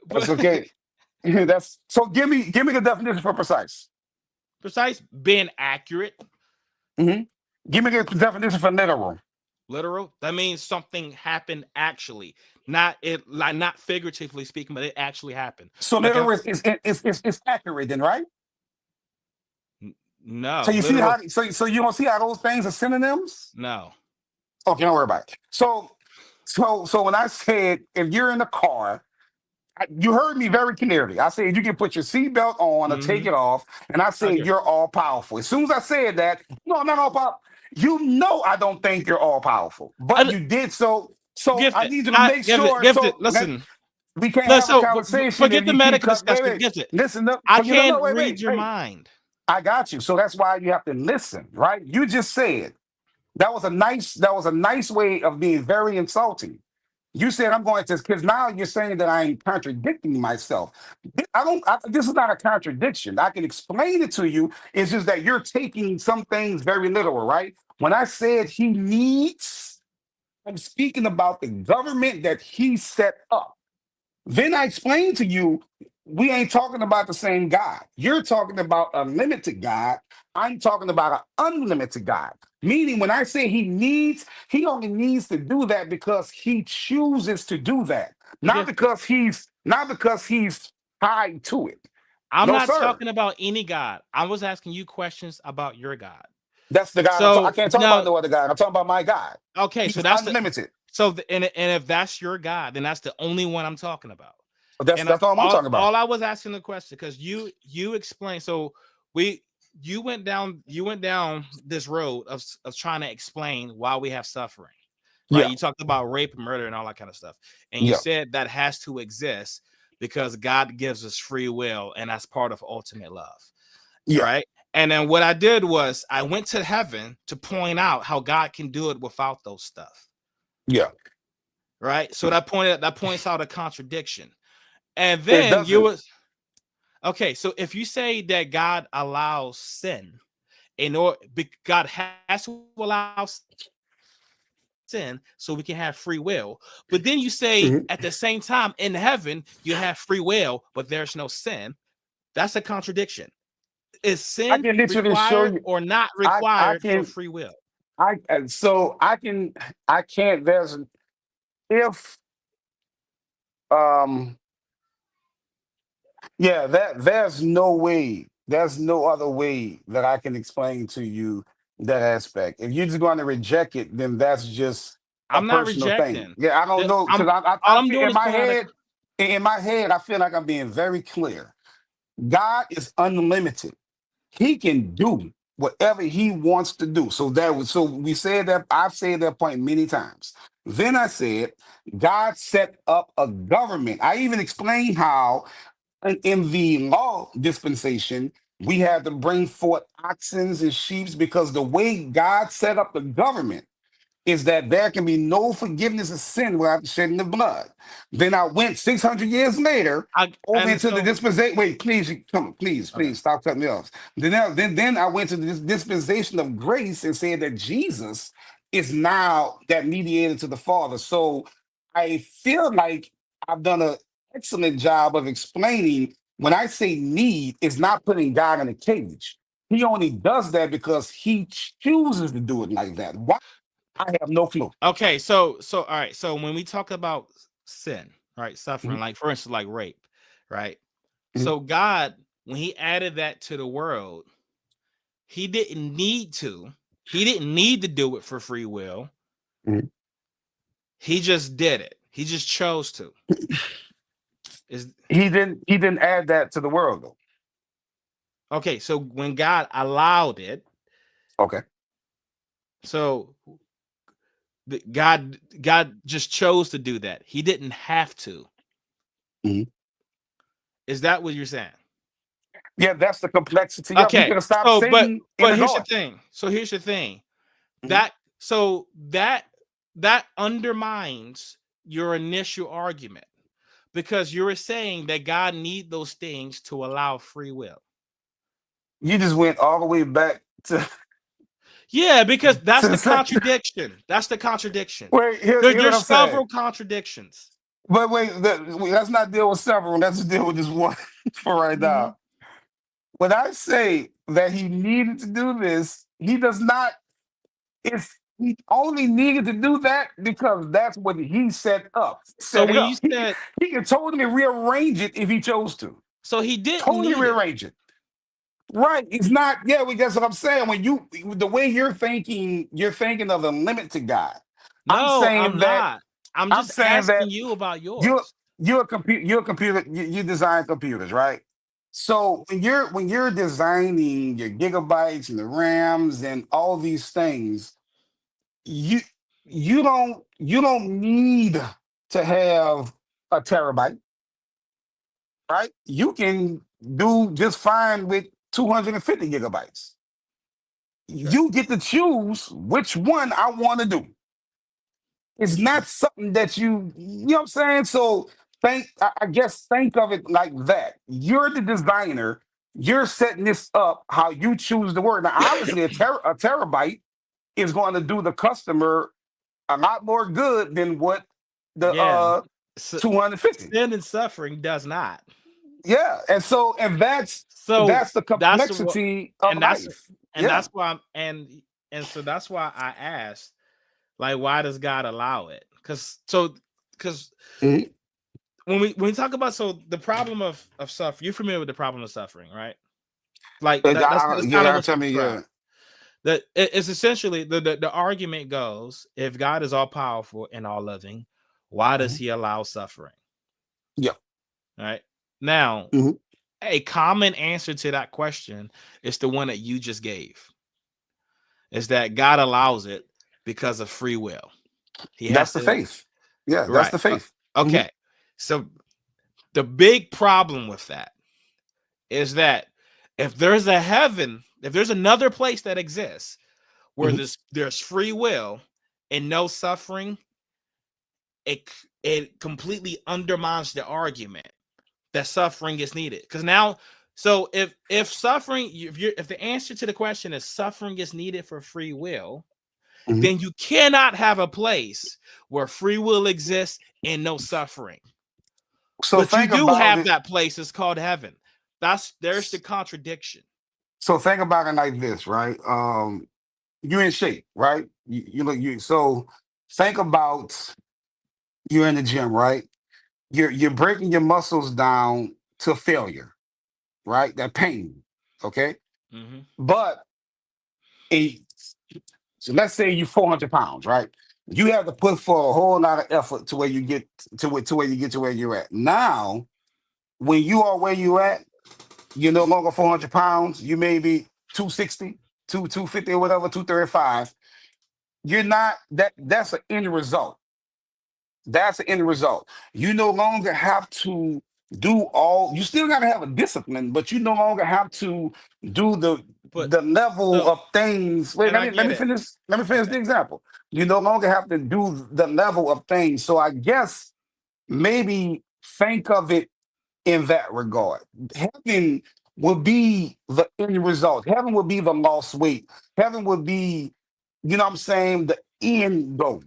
That's But okay. That's so. Give me the definition for precise. precise being accurate. hmm Give me the definition for literal. Literal, that means something happened actually, not it like not figuratively speaking, but it actually happened. So Like literal is accurate, then, right? So no, you see literal, how so you don't see how those things are synonyms? no. Okay, don't worry about it. So when I said if you're in the car, you heard me very clearly. I said you can put your seatbelt on or take Hmm. it off, and I I said agree. you're all powerful. As soon as I said that, no, I'm not all powerful. You know I don't think you're all powerful, but I you did so. So I gifted. need you to I make gifted. sure. Gifted. So Listen. we can't No, have a so conversation if forget the you keep medical cut. Wait, discussion. wait, Gifted. listen up. I So you know, can no, wait, read wait, your wait. mind. I got you. So that's why you have to listen, right? You just said that was a nice way of being very insulting. You said I'm going to because now you're saying that I'm contradicting myself. This is not a contradiction. I can explain it to you. It's just that you're taking some things very literal, right? When I said he needs, I'm speaking about the government that he set up. Then I explained to you, we ain't talking about the same God. You're talking about a limited God. I'm talking about an unlimited God. Meaning, when I say he only needs to do that because he chooses to do that, not Gifted. because he's tied to it. I'm No, not sir. talking about any God. I was asking you questions about your God. That's the God I So can't talk about now, no other God. I'm talking about my God. okay, so He's that's the unlimited. and if that's your God, then that's the only one I'm talking about. So that's And that's all I'm talking about. all I was asking the question because you explained. So we you went down this road of trying to explain why we have suffering, right? Yeah, You talked about rape and murder and all that kind of stuff, and you yeah, said that has to exist because God gives us free will, and that's part of ultimate love, yeah, right? And then what I did was I went to heaven to point out how God can do it without those stuff, yeah. right? So that points out a contradiction. And It then you doesn't. was okay. So if you say that God allows sin in order, God has to allow sin so we can have free will. But then you say Mhm. at the same time in heaven you have free will, but there's no sin. That's a contradiction. Is I sin can literally show required you. or not I required for can free will? so I can't. If um yeah, there's no other way that I can explain to you that aspect. If you're just going to reject it, then that's just a I'm not personal thing. rejecting. Yeah, I don't know I'm because I all I'm feel doing is pointing out a in my head I feel like I'm being very clear. God is unlimited. He can do whatever he wants to do. So we said that I've said that point many times. Then I said God set up a government. I even explained how in the law dispensation we had to bring forth oxen and sheep because the way God set up the government is that there can be no forgiveness of sin without the shedding of blood. Then I went 600 years later over and into the so dispensation. Wait, please, come, okay. please stop cutting me off. Then I went to this dispensation of grace and said that Jesus is now that mediator to the Father. So I feel like I've done an excellent job of explaining when I say need, it's not putting God in a cage. He only does that because he chooses to do it like that. Why? I have no clue. Okay, so all right. So when we talk about sin, right, suffering, Mhm, like for instance, like rape, right? mhm. So God, when He added that to the world, he didn't need to. He didn't need to do it for free will. Mhm. He just did it. He just chose to. Is He didn't add that to the world though. okay. So when God allowed it, Okay. so God just chose to do that. He didn't have to. Mhm. Is that what you're saying? Yeah, that's the complexity of. You Okay. could have stopped So, Satan in but the here's the garden. thing. So here's the thing. Mhm. That so that that undermines your initial argument because you were saying that God need those things to allow free will. You just went all the way back to Yeah, because that's to the say, contradiction. That's the contradiction. wait. Here's what I'm There's saying. several contradictions. But wait, let's not deal with several. Let's just deal with this one for right Mhm. now. When I say that he needed to do this, he does not. It's he only needed to do that because that's what he set up. So Set it when you up. said He can totally rearrange it if he chose to. so he didn't Totally need it. rearrange it. Right. It's not, yeah, that's what I'm saying. When you the way you're thinking of a limit to God. I'm No, saying I'm that not. I'm I'm just saying that asking you about you're yours. you're a computer, you design computers, right? So when you're designing your gigabytes and the RAMs and all these things, you you don't need to have a terabyte, right? You can do just fine with 250 gigabytes. Okay. You get to choose which one I want to do. It's not something that you know what I'm saying? So I guess think of it like that. You're the designer. You're setting this up how you choose the word. Now, obviously, a terabyte is going to do the customer a lot more good than what the Again, 250. sin and suffering does not. Yeah, and So that's the that's what, complexity of and that's life. and Yeah. that's why and so that's why I asked, like, why does God allow it? Because Mhm. when we talk about the problem of suffering, you're familiar with the problem of suffering, right? Like that's kind of Yeah, what tell you me, described. yeah. That it's essentially the argument goes: if God is all powerful and all loving, why does Mhm. He allow suffering? Yeah. All right. Now, Mhm. a common answer to that question is the one that you just gave. Is that God allows it because of free will. He That's has the to, faith. Yeah, that's right. the faith. Mhm. Okay. So the big problem with that is that if there's a heaven, if there's another place that exists where Mhm. there's free will and no suffering, it completely undermines the argument that suffering is needed. Because now, so if suffering, if the answer to the question is suffering is needed for free will, Mhm. then you cannot have a place where free will exists and no suffering. So But you think do about have it. that place. It's called heaven. There's the contradiction. So think about it like this, right? You're in shape, right? You look you so think about you're in the gym, right? You're breaking your muscles down to failure, right? That pain. Okay. Mhm. But a so let's say you're 400 pounds, right? You have to put for a whole lot of effort to where you get to where you get to where you're at. Now, when you are where you at, you're no longer 400 pounds. You may be 260, 250 or whatever, 235. You're not that's an end result. That's the end result. You no longer have to do all, you still gotta have a discipline, but you no longer have to do But the level so, of things. Wait, and I get it. let me finish Okay. the example. You no longer have to do the level of things. So I guess maybe think of it in that regard. Heaven would be the end result. Heaven would be the lost weight. Heaven would be, you know what I'm saying, the end goal,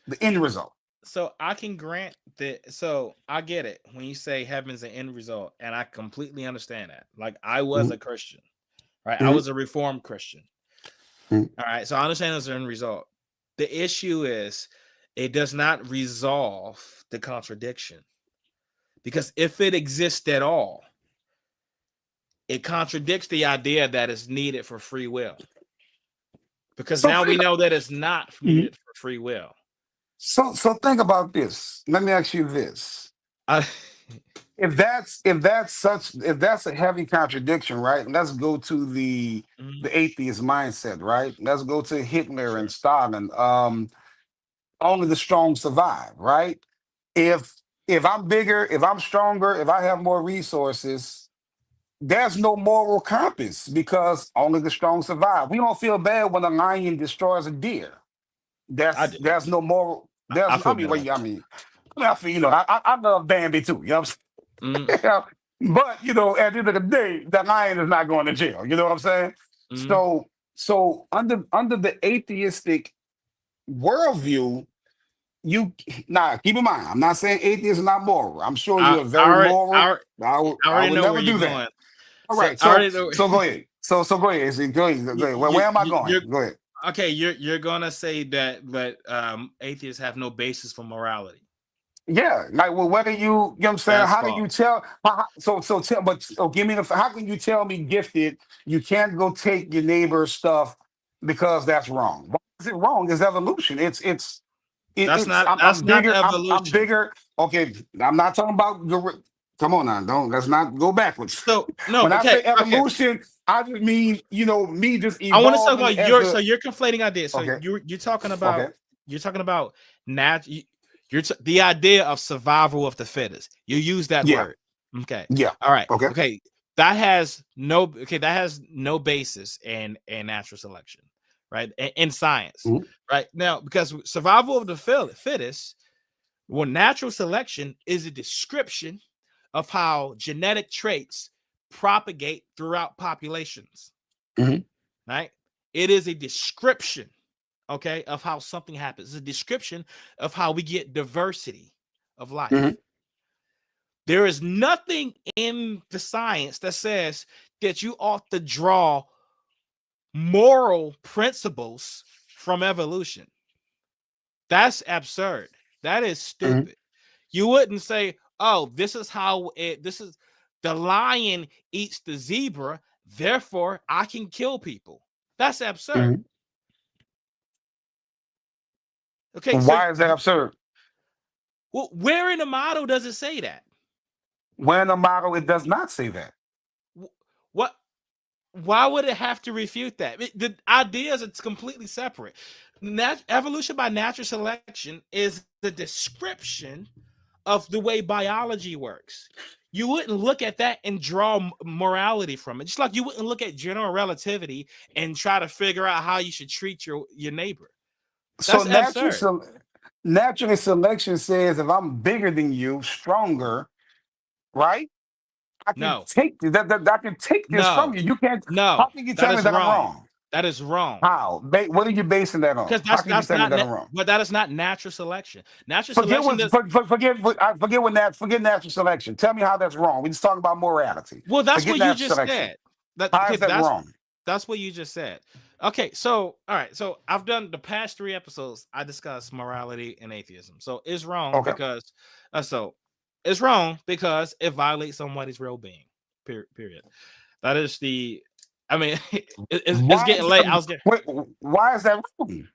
the end result. So I can grant that. So I get it when you say heaven's an end result, and I completely understand that. Like I was Mhm, a Christian, right? I mhm, was a Reformed Christian. mhm. All right. So I understand it's an end result. The issue is it does not resolve the contradiction because if it exists at all, it contradicts the idea that it's needed for free will. Because So now we think, know that it's not Mhm. needed for free will. So think about this. Let me ask you this. I, If that's a heavy contradiction, right? Let's go to Mhm, the atheist mindset, right? Let's go to Hitler and sure. Stalin. Only the strong survive, right? If if I'm bigger, if I'm stronger, if I have more resources, there's no moral compass because only the strong survive. We don't feel bad when a lion destroys a deer. I do. There's no moral. I There's feel bad about I feel I love Bambi too. You know what that. I'm saying? But at the end of the day, the lion is not going to jail. You know what I'm saying? Mhm. So under the atheistic worldview, you now keep in mind, I'm not saying atheists are not moral. I'm sure you I, are I very already, moral. I I already would know where never you're do that. going. All So right. I So already know. so go ahead. So go ahead. Go ahead. Go ahead. Where am I going? You're Go ahead. okay. You're gonna say that atheists have no basis for morality. Yeah, like well, whether you know what I'm saying, That's how do you false. tell? So tell, but give me the. How can you tell me gifted? You can't go take your neighbor's stuff because that's wrong. Why is it wrong? It's evolution. That's I'm not bigger. I'm evolution. bigger. Okay, I'm not talking about. Come on now, don't let's not go backwards. So no, When I okay, say okay. evolution, I just mean me just I want to talk evolving about as so a. you're conflating ideas. So Okay. Okay. you're talking about nat the idea of survival of the fittest. You use that Yeah. word. Okay. Yeah. All right. Okay. Okay. That has no basis in natural selection, right? In science. Mhm. Right? Now, because survival of the fittest, well, natural selection is a description of how genetic traits propagate throughout populations, Mhm. right? It is a description, okay, of how something happens. It's a description of how we get diversity of Mhm. life. There is nothing in the science that says that you ought to draw moral principles from evolution. That's absurd. That is Mhm. stupid. You wouldn't say, "Oh, this is the lion eats the zebra, therefore I can kill people." That's absurd. Mhm. Okay, so Why is that absurd? well, where in the model does it say that? When in the model, it does not say that. What? Why would it have to refute that? The ideas it's completely separate. Evolution by natural selection is the description of the way biology works. You wouldn't look at that and draw morality from it. Just like you wouldn't look at general relativity and try to figure out how you should treat your neighbor. So That's absurd. natural selection says if I'm bigger than you, stronger, right? I can No, take I can take this from no, you. You can't. How no. can you That tell me is that I'm wrong. wrong? That is wrong. How? What are you basing that on? Because How can you that's tell me not that I'm wrong? but that is not natural selection. Natural selection does Forget natural selection. Tell me how that's wrong. We just talking about morality. well, that's Forget what you natural just selection. said. That How okay, is that wrong? that's what you just said. Okay, so all right, so I've done the past 3 episodes. I discussed morality and atheism. So it's wrong Okay. because so it's wrong because it violates somebody's real being. Period. That is the. I mean, it's Why getting is late. I was getting wait, why is that wrong?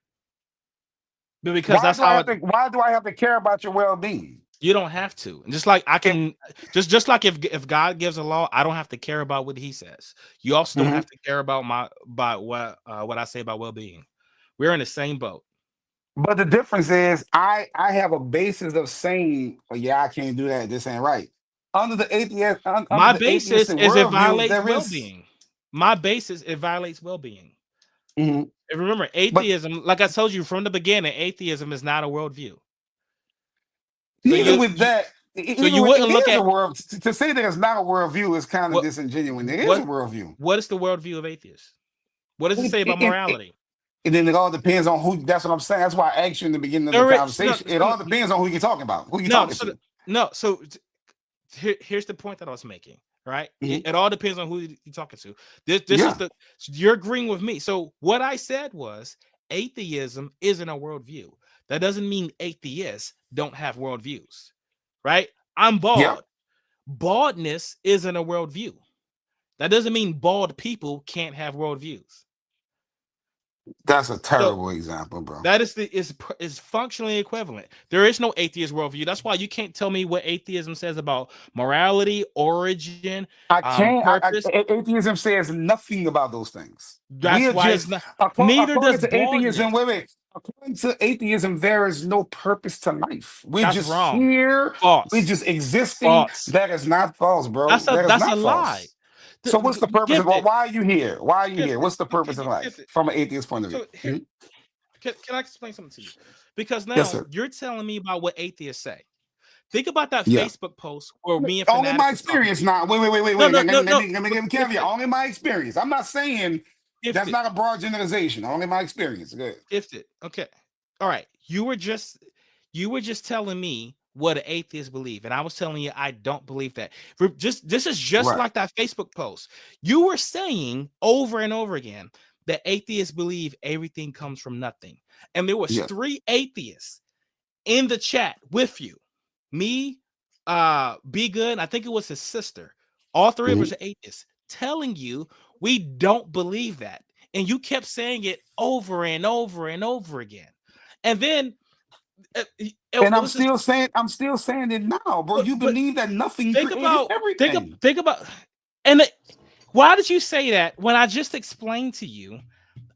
because that's how it. Why do I have to care about your well-being? You don't have to. And just like I If can, just like if God gives a law, I don't have to care about what He says. You also don't Mhm. have to care about what I say about well being. We're in the same boat. But the difference is I have a basis of saying, oh, yeah, I can't do that. This ain't right. Under My the basis atheistic is it worldview, violates there well is. being. My basis it violates well being. Mhm. And remember, But atheism, like I told you from the beginning, atheism is not a worldview. So even with that, even you with it wouldn't look is a at world. To say that it's not a worldview is kind of what disingenuous. It is a what worldview. what is the worldview of atheists? What does it It, say about it, it, morality? and then it all depends on who. That's what I'm saying. That's why I asked you in the beginning of the There is no conversation. It all depends on who you're talking about. Who you no talking so to. no so here's the point that I was making. Right, Mhm. it all depends on who you're talking to. This is Yeah. the you're agreeing with me. So what I said was atheism isn't a worldview. That doesn't mean atheists don't have worldviews. Right? I'm Yeah. bald. Baldness isn't a worldview. That doesn't mean bald people can't have worldviews. That's a So terrible example, bro. that is functionally equivalent. There is no atheist worldview. That's why you can't tell me what atheism says about morality, origin, I can't. purpose. Atheism says nothing about those things. We That's are why it's just not. Neither according does to atheism. baldness. Wait. According to atheism, there is no purpose to life. We're That's just wrong. here. We're False. just existing. False. That is not false, bro. That is That's a not lie. false. So what's the purpose of Gifted. why are you here? Why are you here? Gifted. What's the purpose of life Gifted. from an atheist point of view? So here, can I explain something to you? Because Yes, now sir. you're telling me about what atheists say. Think about that Yeah. Facebook post where me and Only Fanatic my was talking. experience now. Wait. No, no, no, Let no. me give a caveat. Only my experience. I'm not saying that's Gifted. not a broad generalization. Only my experience. Good. Gifted. Okay. All right. You were just telling me what an atheist believe, and I was telling you I don't believe that. This is just Right. like that Facebook post. You were saying over and over again that atheists believe everything comes from nothing, and there was Yeah. 3 atheists in the chat with you. Me, Be Good, I think it was his sister. All 3 of us are atheists, telling you we don't believe that, and you kept saying it over and over and over again, and then. And It was this, I'm still saying it now, bro. You but believe that nothing think created about everything. think about, and why did you say that when I just explained to you?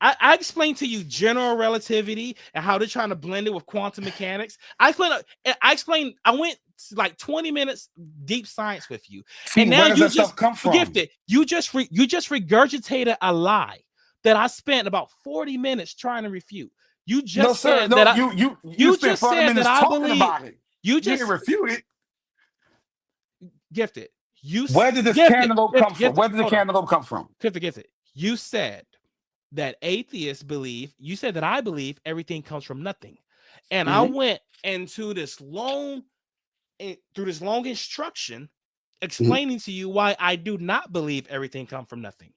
I explained to you general relativity and how they're trying to blend it with quantum mechanics. I explained. I went like 20 minutes deep science with you, See, and now where does you that just stuff come from? Gifted. You just regurgitated a lie that I spent about 40 minutes trying to refute. You No, just sir. said No, that you you spent just 40 said that minutes I talking believe. about it. You You didn't just refute it. Gifted. Where did this cantaloupe come from? Where did the Hold on. cantaloupe come from? Gifted. You said that atheists believe. You said that I believe everything comes from nothing, and I went into this long instruction explaining to you why I do not believe everything comes from nothing.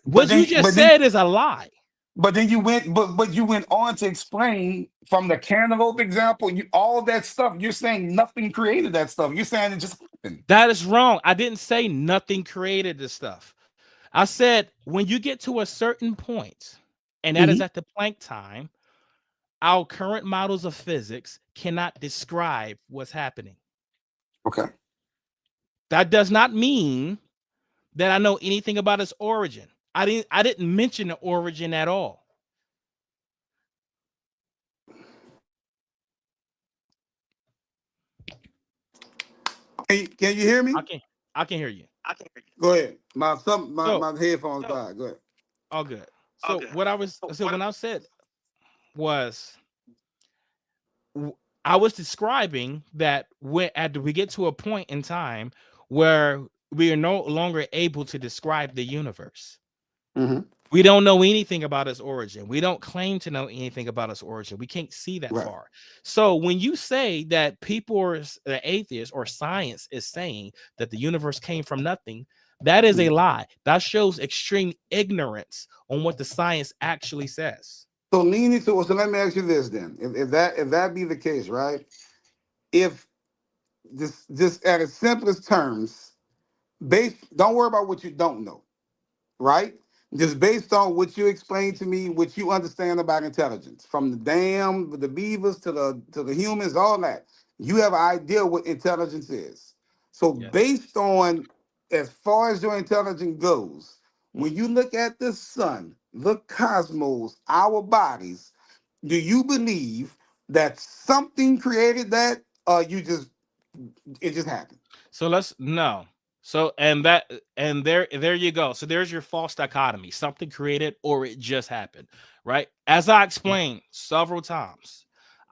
What you just said is a lie. But then you went, but you went on to explain from the cantaloupe example, all that stuff. You're saying nothing created that stuff. You're saying it just happened. That is wrong. I didn't say nothing created this stuff. I said when you get to a certain point, and that is at the Planck time, our current models of physics cannot describe what's happening. Okay. That does not mean that I know anything about its origin. I didn't mention the origin at all. Can you hear me? I can hear you. Go ahead. My So headphones died. Go ahead. all good. So when I said was I was describing that when we get to a point in time where we are no longer able to describe the universe. We don't know anything about its origin. We don't claim to know anything about its origin. We can't see that far. So when you say that people are the atheists or science is saying that the universe came from nothing, that is a lie. That shows extreme ignorance on what the science actually says. So let me ask you this then. If that be the case, right? If this at its simplest terms, don't worry about what you don't know, right? Just based on what you explained to me, what you understand about intelligence, from the beavers to the humans, all that, you have an idea what intelligence is. So based on as far as your intelligence goes, when you look at the sun, the cosmos, our bodies, do you believe that something created that, or it just happened? So no. So there you go. So there's your false dichotomy. Something created or it just happened, right? As I explained several times,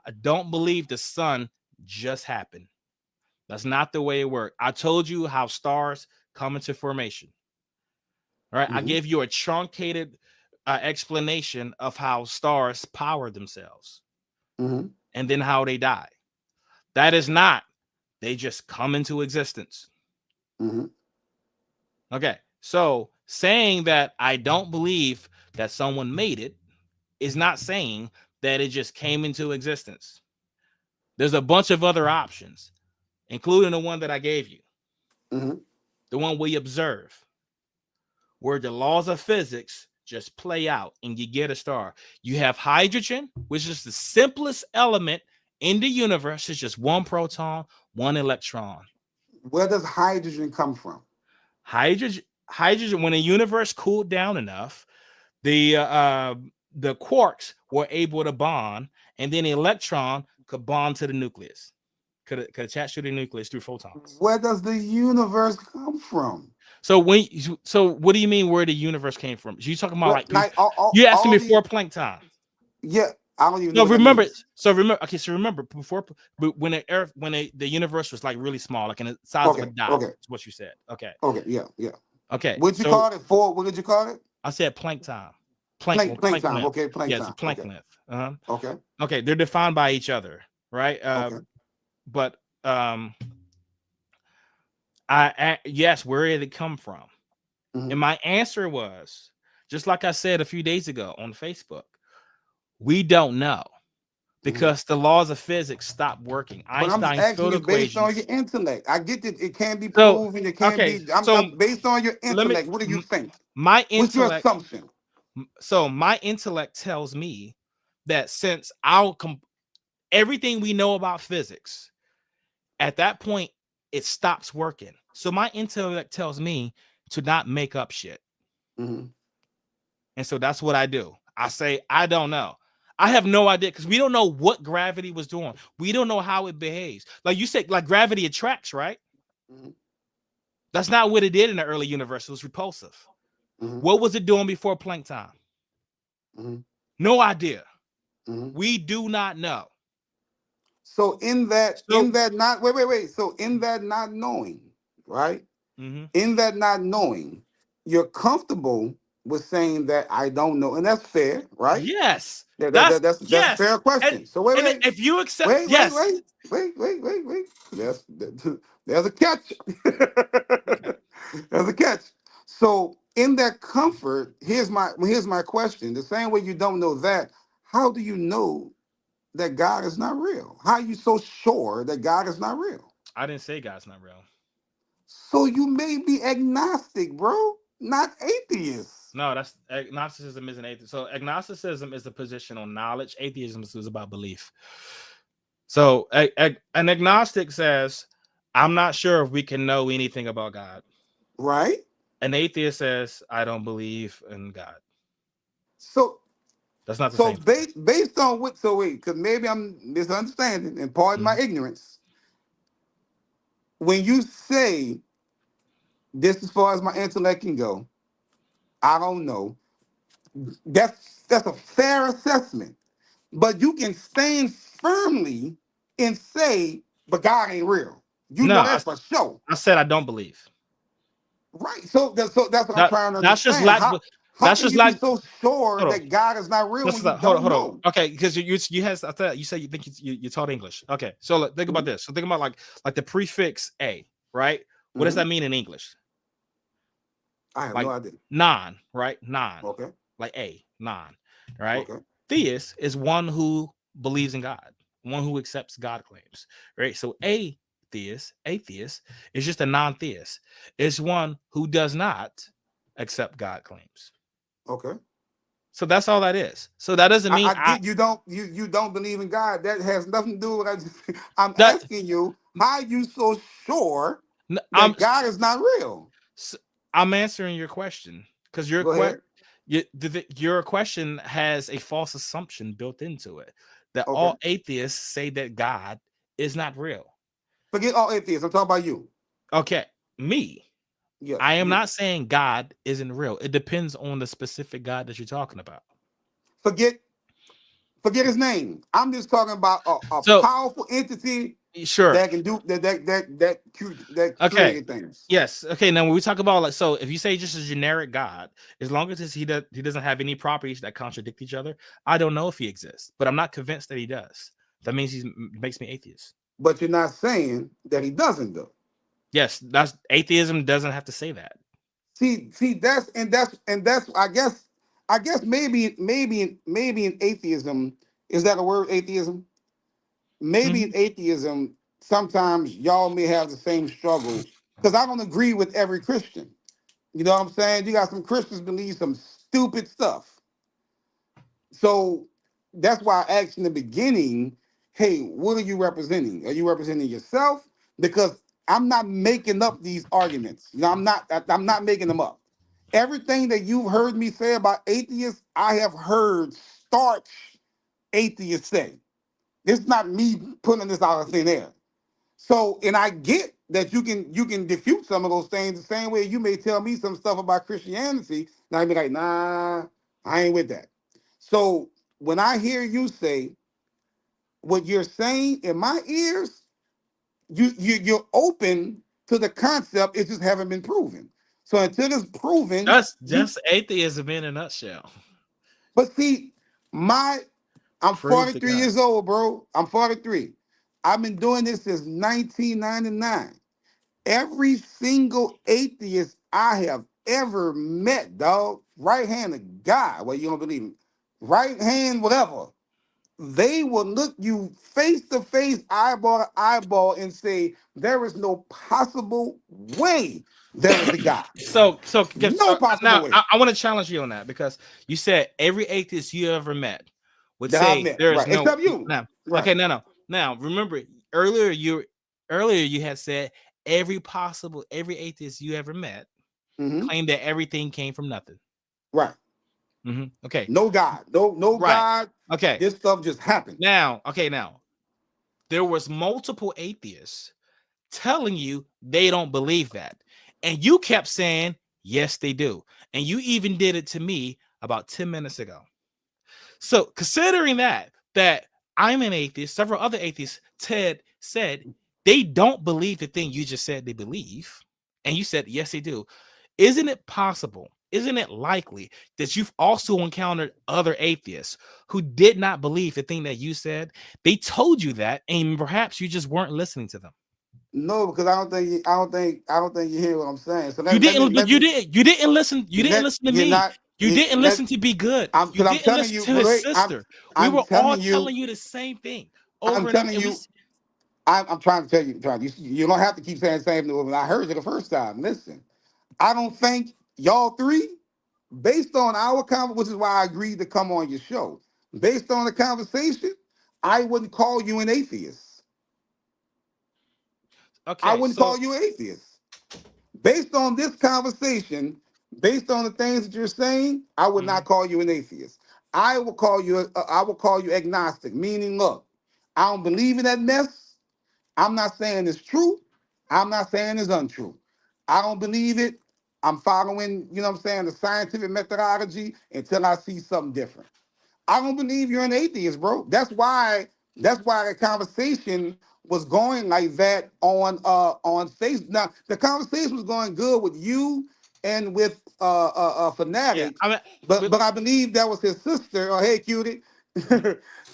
I don't believe the sun just happened. That's not the way it works. I told you how stars come into formation. Right? I gave you a truncated explanation of how stars power themselves and then how they die. That is not, they just come into existence. Okay, so saying that I don't believe that someone made it is not saying that it just came into existence. There's a bunch of other options, including the one that I gave you. the one we observe, where the laws of physics just play out and you get a star. You have hydrogen, which is the simplest element in the universe. It's just one proton, one electron. Where does hydrogen come from? Hydrogen, when the universe cooled down enough, the quarks were able to bond, and then the electron could bond to the nucleus, could attach to the nucleus through photons. Where does the universe come from? So what do you mean where the universe came from? You talking about Like you asked me all before these, Planck time. yeah, I don't even know No, what that remember. means. Remember before, when the Earth, the universe was like really small, like in the size of a Okay, dot. okay, Is what you said. Okay, yeah. okay. What'd you So call it for? What did you call it? I said Planck time. Plank Planck time. length. Okay, plank Yeah, it's a time. Planck Okay, length. okay, Okay, they're defined by each other, right? okay. But yes, where did it come from? Mm-hmm. And my answer was, just like I said a few days ago on Facebook, we don't know, because the laws of physics stopped working. But I'm just Einstein's asking field you based on your equations. intellect. I get that it can't be So, proven. It can't okay, be. so I'm based on your let me intellect. What do you think? my What's your intellect. assumption? So my intellect tells me that since everything we know about physics, at that point it stops working. So my intellect tells me to not make up shit. Mm-hmm. And so that's what I do. I say, I don't know. I have no idea, because we don't know what gravity was doing. We don't know how it behaves. Like you said, like gravity attracts, right? Mm-hmm. That's not what it did in the early universe. It was repulsive. Mm-hmm. What was it doing before Planck time? Mm-hmm. No idea. Mm-hmm. We do not know. So in So, that not wait. So in that not knowing, right? mhm. In that not knowing, you're comfortable with saying that I don't know, and that's fair, right? Yes, That's a yes. fair And question. So if you accept, yes. wait. There's a catch. Okay. There's a catch. So in that comfort, here's my question. The same way you don't know that, how do you know that God is not real? How are you so sure that God is not real? I didn't say God's not real. So you may be agnostic, bro, not atheist. No, that's agnosticism isn't atheism. So agnosticism is a position on knowledge. Atheism is about belief. So an agnostic says, I'm not sure if we can know anything about God. Right? An atheist says, I don't believe in God. So That's not the so same thing. based on what, so wait, because maybe I'm misunderstanding and pardon my Mhm. ignorance. When you say this as far as my intellect can go, I don't know. That's a fair assessment. But you can stand firmly and say, but God ain't real. You No, know that for sure. I said I don't believe. Right. So that's what I'm That trying to that's just understand. lack. How That's can just you be like. so sure Hold on. that God is not real That's when you not, hold on. don't Hold on. know? Okay, because you has. I thought you said you think you taught English. Okay, so think about Mm-hmm. this. So think about like the prefix a, right? What does Mm-hmm. that mean in English? I have no Like idea. non, right? Non, Okay. like a non, right? Okay. Theist is one who believes in God, one who accepts God claims, right? So atheist is just a non-theist. It's one who does not accept God claims. Okay. So that's all that is. So that doesn't mean I get you don't believe in God. That has nothing to do with what I'm that asking you, how are you so sure I'm that God is not real? I'm answering your question, because Go ahead. your question has a false assumption built into it, that Okay. all atheists say that God is not real. Forget all atheists. I'm talking about you. Okay, me. Yes, I am you. not saying God isn't real. It depends on the specific God that you're talking about. Forget forget his name. I'm just talking about a So powerful entity sure. that can do that Okay. created things. Yes. Okay. Now, when we talk about, like, so if you say just a generic God, as long as he doesn't have any properties that contradict each other, I don't know if he exists, but I'm not convinced that he does. That means he makes me atheist. But you're not saying that he doesn't though. Yes, that's atheism doesn't have to say that. See, that's I guess maybe in atheism, is that a word, atheism? Maybe in Mhm. atheism, sometimes y'all may have the same struggle because I don't agree with every Christian. You know what I'm saying? You got some Christians believe some stupid stuff. So that's why I asked in the beginning, hey, what are you representing? Are you representing yourself? Because I'm not making up these arguments. You know, I'm not making them up. Everything that you've heard me say about atheists, I have heard starch atheists say. It's not me putting this out of thin air. So, and I get that you can defute some of those things the same way you may tell me some stuff about Christianity, and I'd be like, nah, I ain't with that. So when I hear you say what you're saying in my ears, you're open to the concept. It just haven't been proven. So until it's proven, That's you. just atheism in a nutshell. But see, my I'm Prove to 43 God. years old, bro. I'm 43. I've been doing this since 1999. Every single atheist I have ever met, dog, right hand of God, well, you don't believe me, right hand, whatever, they will look you face to face, eyeball to eyeball, and say, there is no possible way there is a God. No So possible now way I want to challenge you on that because you said every atheist you ever met would that I've say met, there is right? no Except you, now. right? Okay, no. Now remember earlier you had said every atheist you ever met Hmm. claimed that everything came from nothing. Right. Okay, No God, no right. God. Okay, This stuff just happened. now there was multiple atheists telling you they don't believe that. And you kept saying, yes, they do. And you even did it to me about 10 minutes ago. So considering that I'm an atheist, several other atheists, Ted said they don't believe the thing you just said they believe. And you said, yes, they do. Isn't it possible? Isn't it likely that you've also encountered other atheists who did not believe the thing that you said? They told you that, and perhaps you just weren't listening to them. No, because I don't think you hear what I'm saying. So You didn't, but let me you didn't listen. You didn't let listen to you're me. not You didn't let listen to Be Good. I'm You because I'm didn't telling listen you, to his wait, sister. We I'm were all telling you, telling you the same thing I'm over and over. telling you, I'm trying to tell you, you don't have to keep saying the same thing. I heard you the first time. Listen, I don't think y'all three, based on our conversation, which is why I agreed to come on your show. Based on the conversation, I wouldn't call you an atheist. I Okay, wouldn't so call you an atheist. Based on this conversation, based on the things that you're saying, I would mhm. not call you an atheist. I will call you agnostic, meaning, look, I don't believe in that mess. I'm not saying it's true. I'm not saying it's untrue. I don't believe it. I'm following, you know what I'm saying, the scientific methodology until I see something different. I don't believe you're an atheist, bro. That's why the conversation was going like that on Facebook. Now the conversation was going good with you and with Yeah, Fanatic, I mean, but but but I believe that was his sister. Oh, hey, cutie.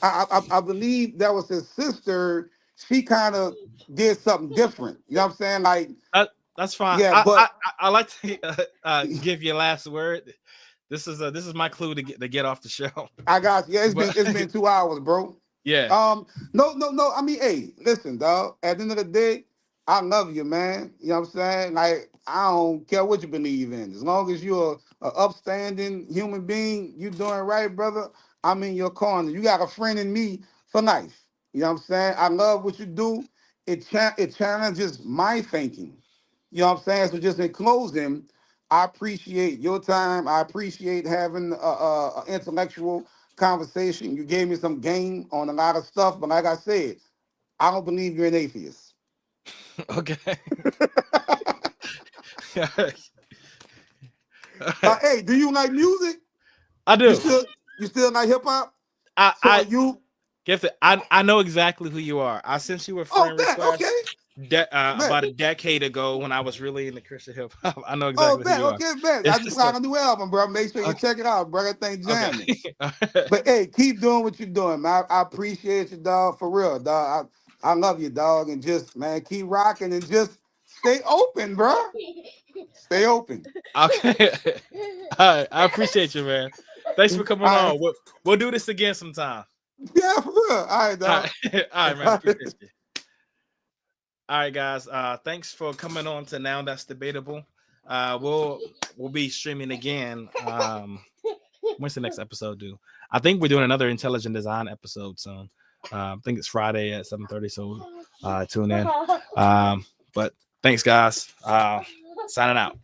I believe that was his sister. She kind of did something different. You know what I'm saying? Like, that's fine. yeah, I like to give you a last word. This is my clue to get off the show. I got you. Yeah, But it's been 2 hours, bro. yeah, No. I mean, hey, listen, dog. At the end of the day, I love you, man. You know what I'm saying? Like, I don't care what you believe in. As long as you're a upstanding human being, you doing right, brother. I'm in your corner. You got a friend in me for life. You know what I'm saying? I love what you do. It challenges my thinking. You know what I'm saying? So just in closing, I appreciate your time. I appreciate having a intellectual conversation. You gave me some game on a lot of stuff, but like I said, I don't believe you're an atheist. okay. Hey, do you like music? I You do. still you still like hip hop? So are I you? Guess it. I know exactly who you are. I sent you a Oh, friend bet. request Okay, bet. about a decade ago when I was really into Christian hip hop. I know Oh, exactly who bet. you are. Okay, bet. I It's just just got a new album, bro. Make sure you okay. check it out, bro. That thing Okay. jamming. But hey, keep doing what you're doing, man. I appreciate you, dog, for real, dog. I love you, dog, and just man, keep rocking and just stay open, bro. Stay open. Okay. All right. I appreciate you, man. Thanks for coming All right. on. We'll do this again sometime. Yeah, for real. All right, All dog. right. All right, man. Appreciate you. All right, guys. Thanks for coming on to Now That's Debatable. We'll be streaming again. When's the next episode due? I think we're doing another intelligent design episode soon. I think it's Friday at 7:30. So tune in. But thanks, guys. Signing out.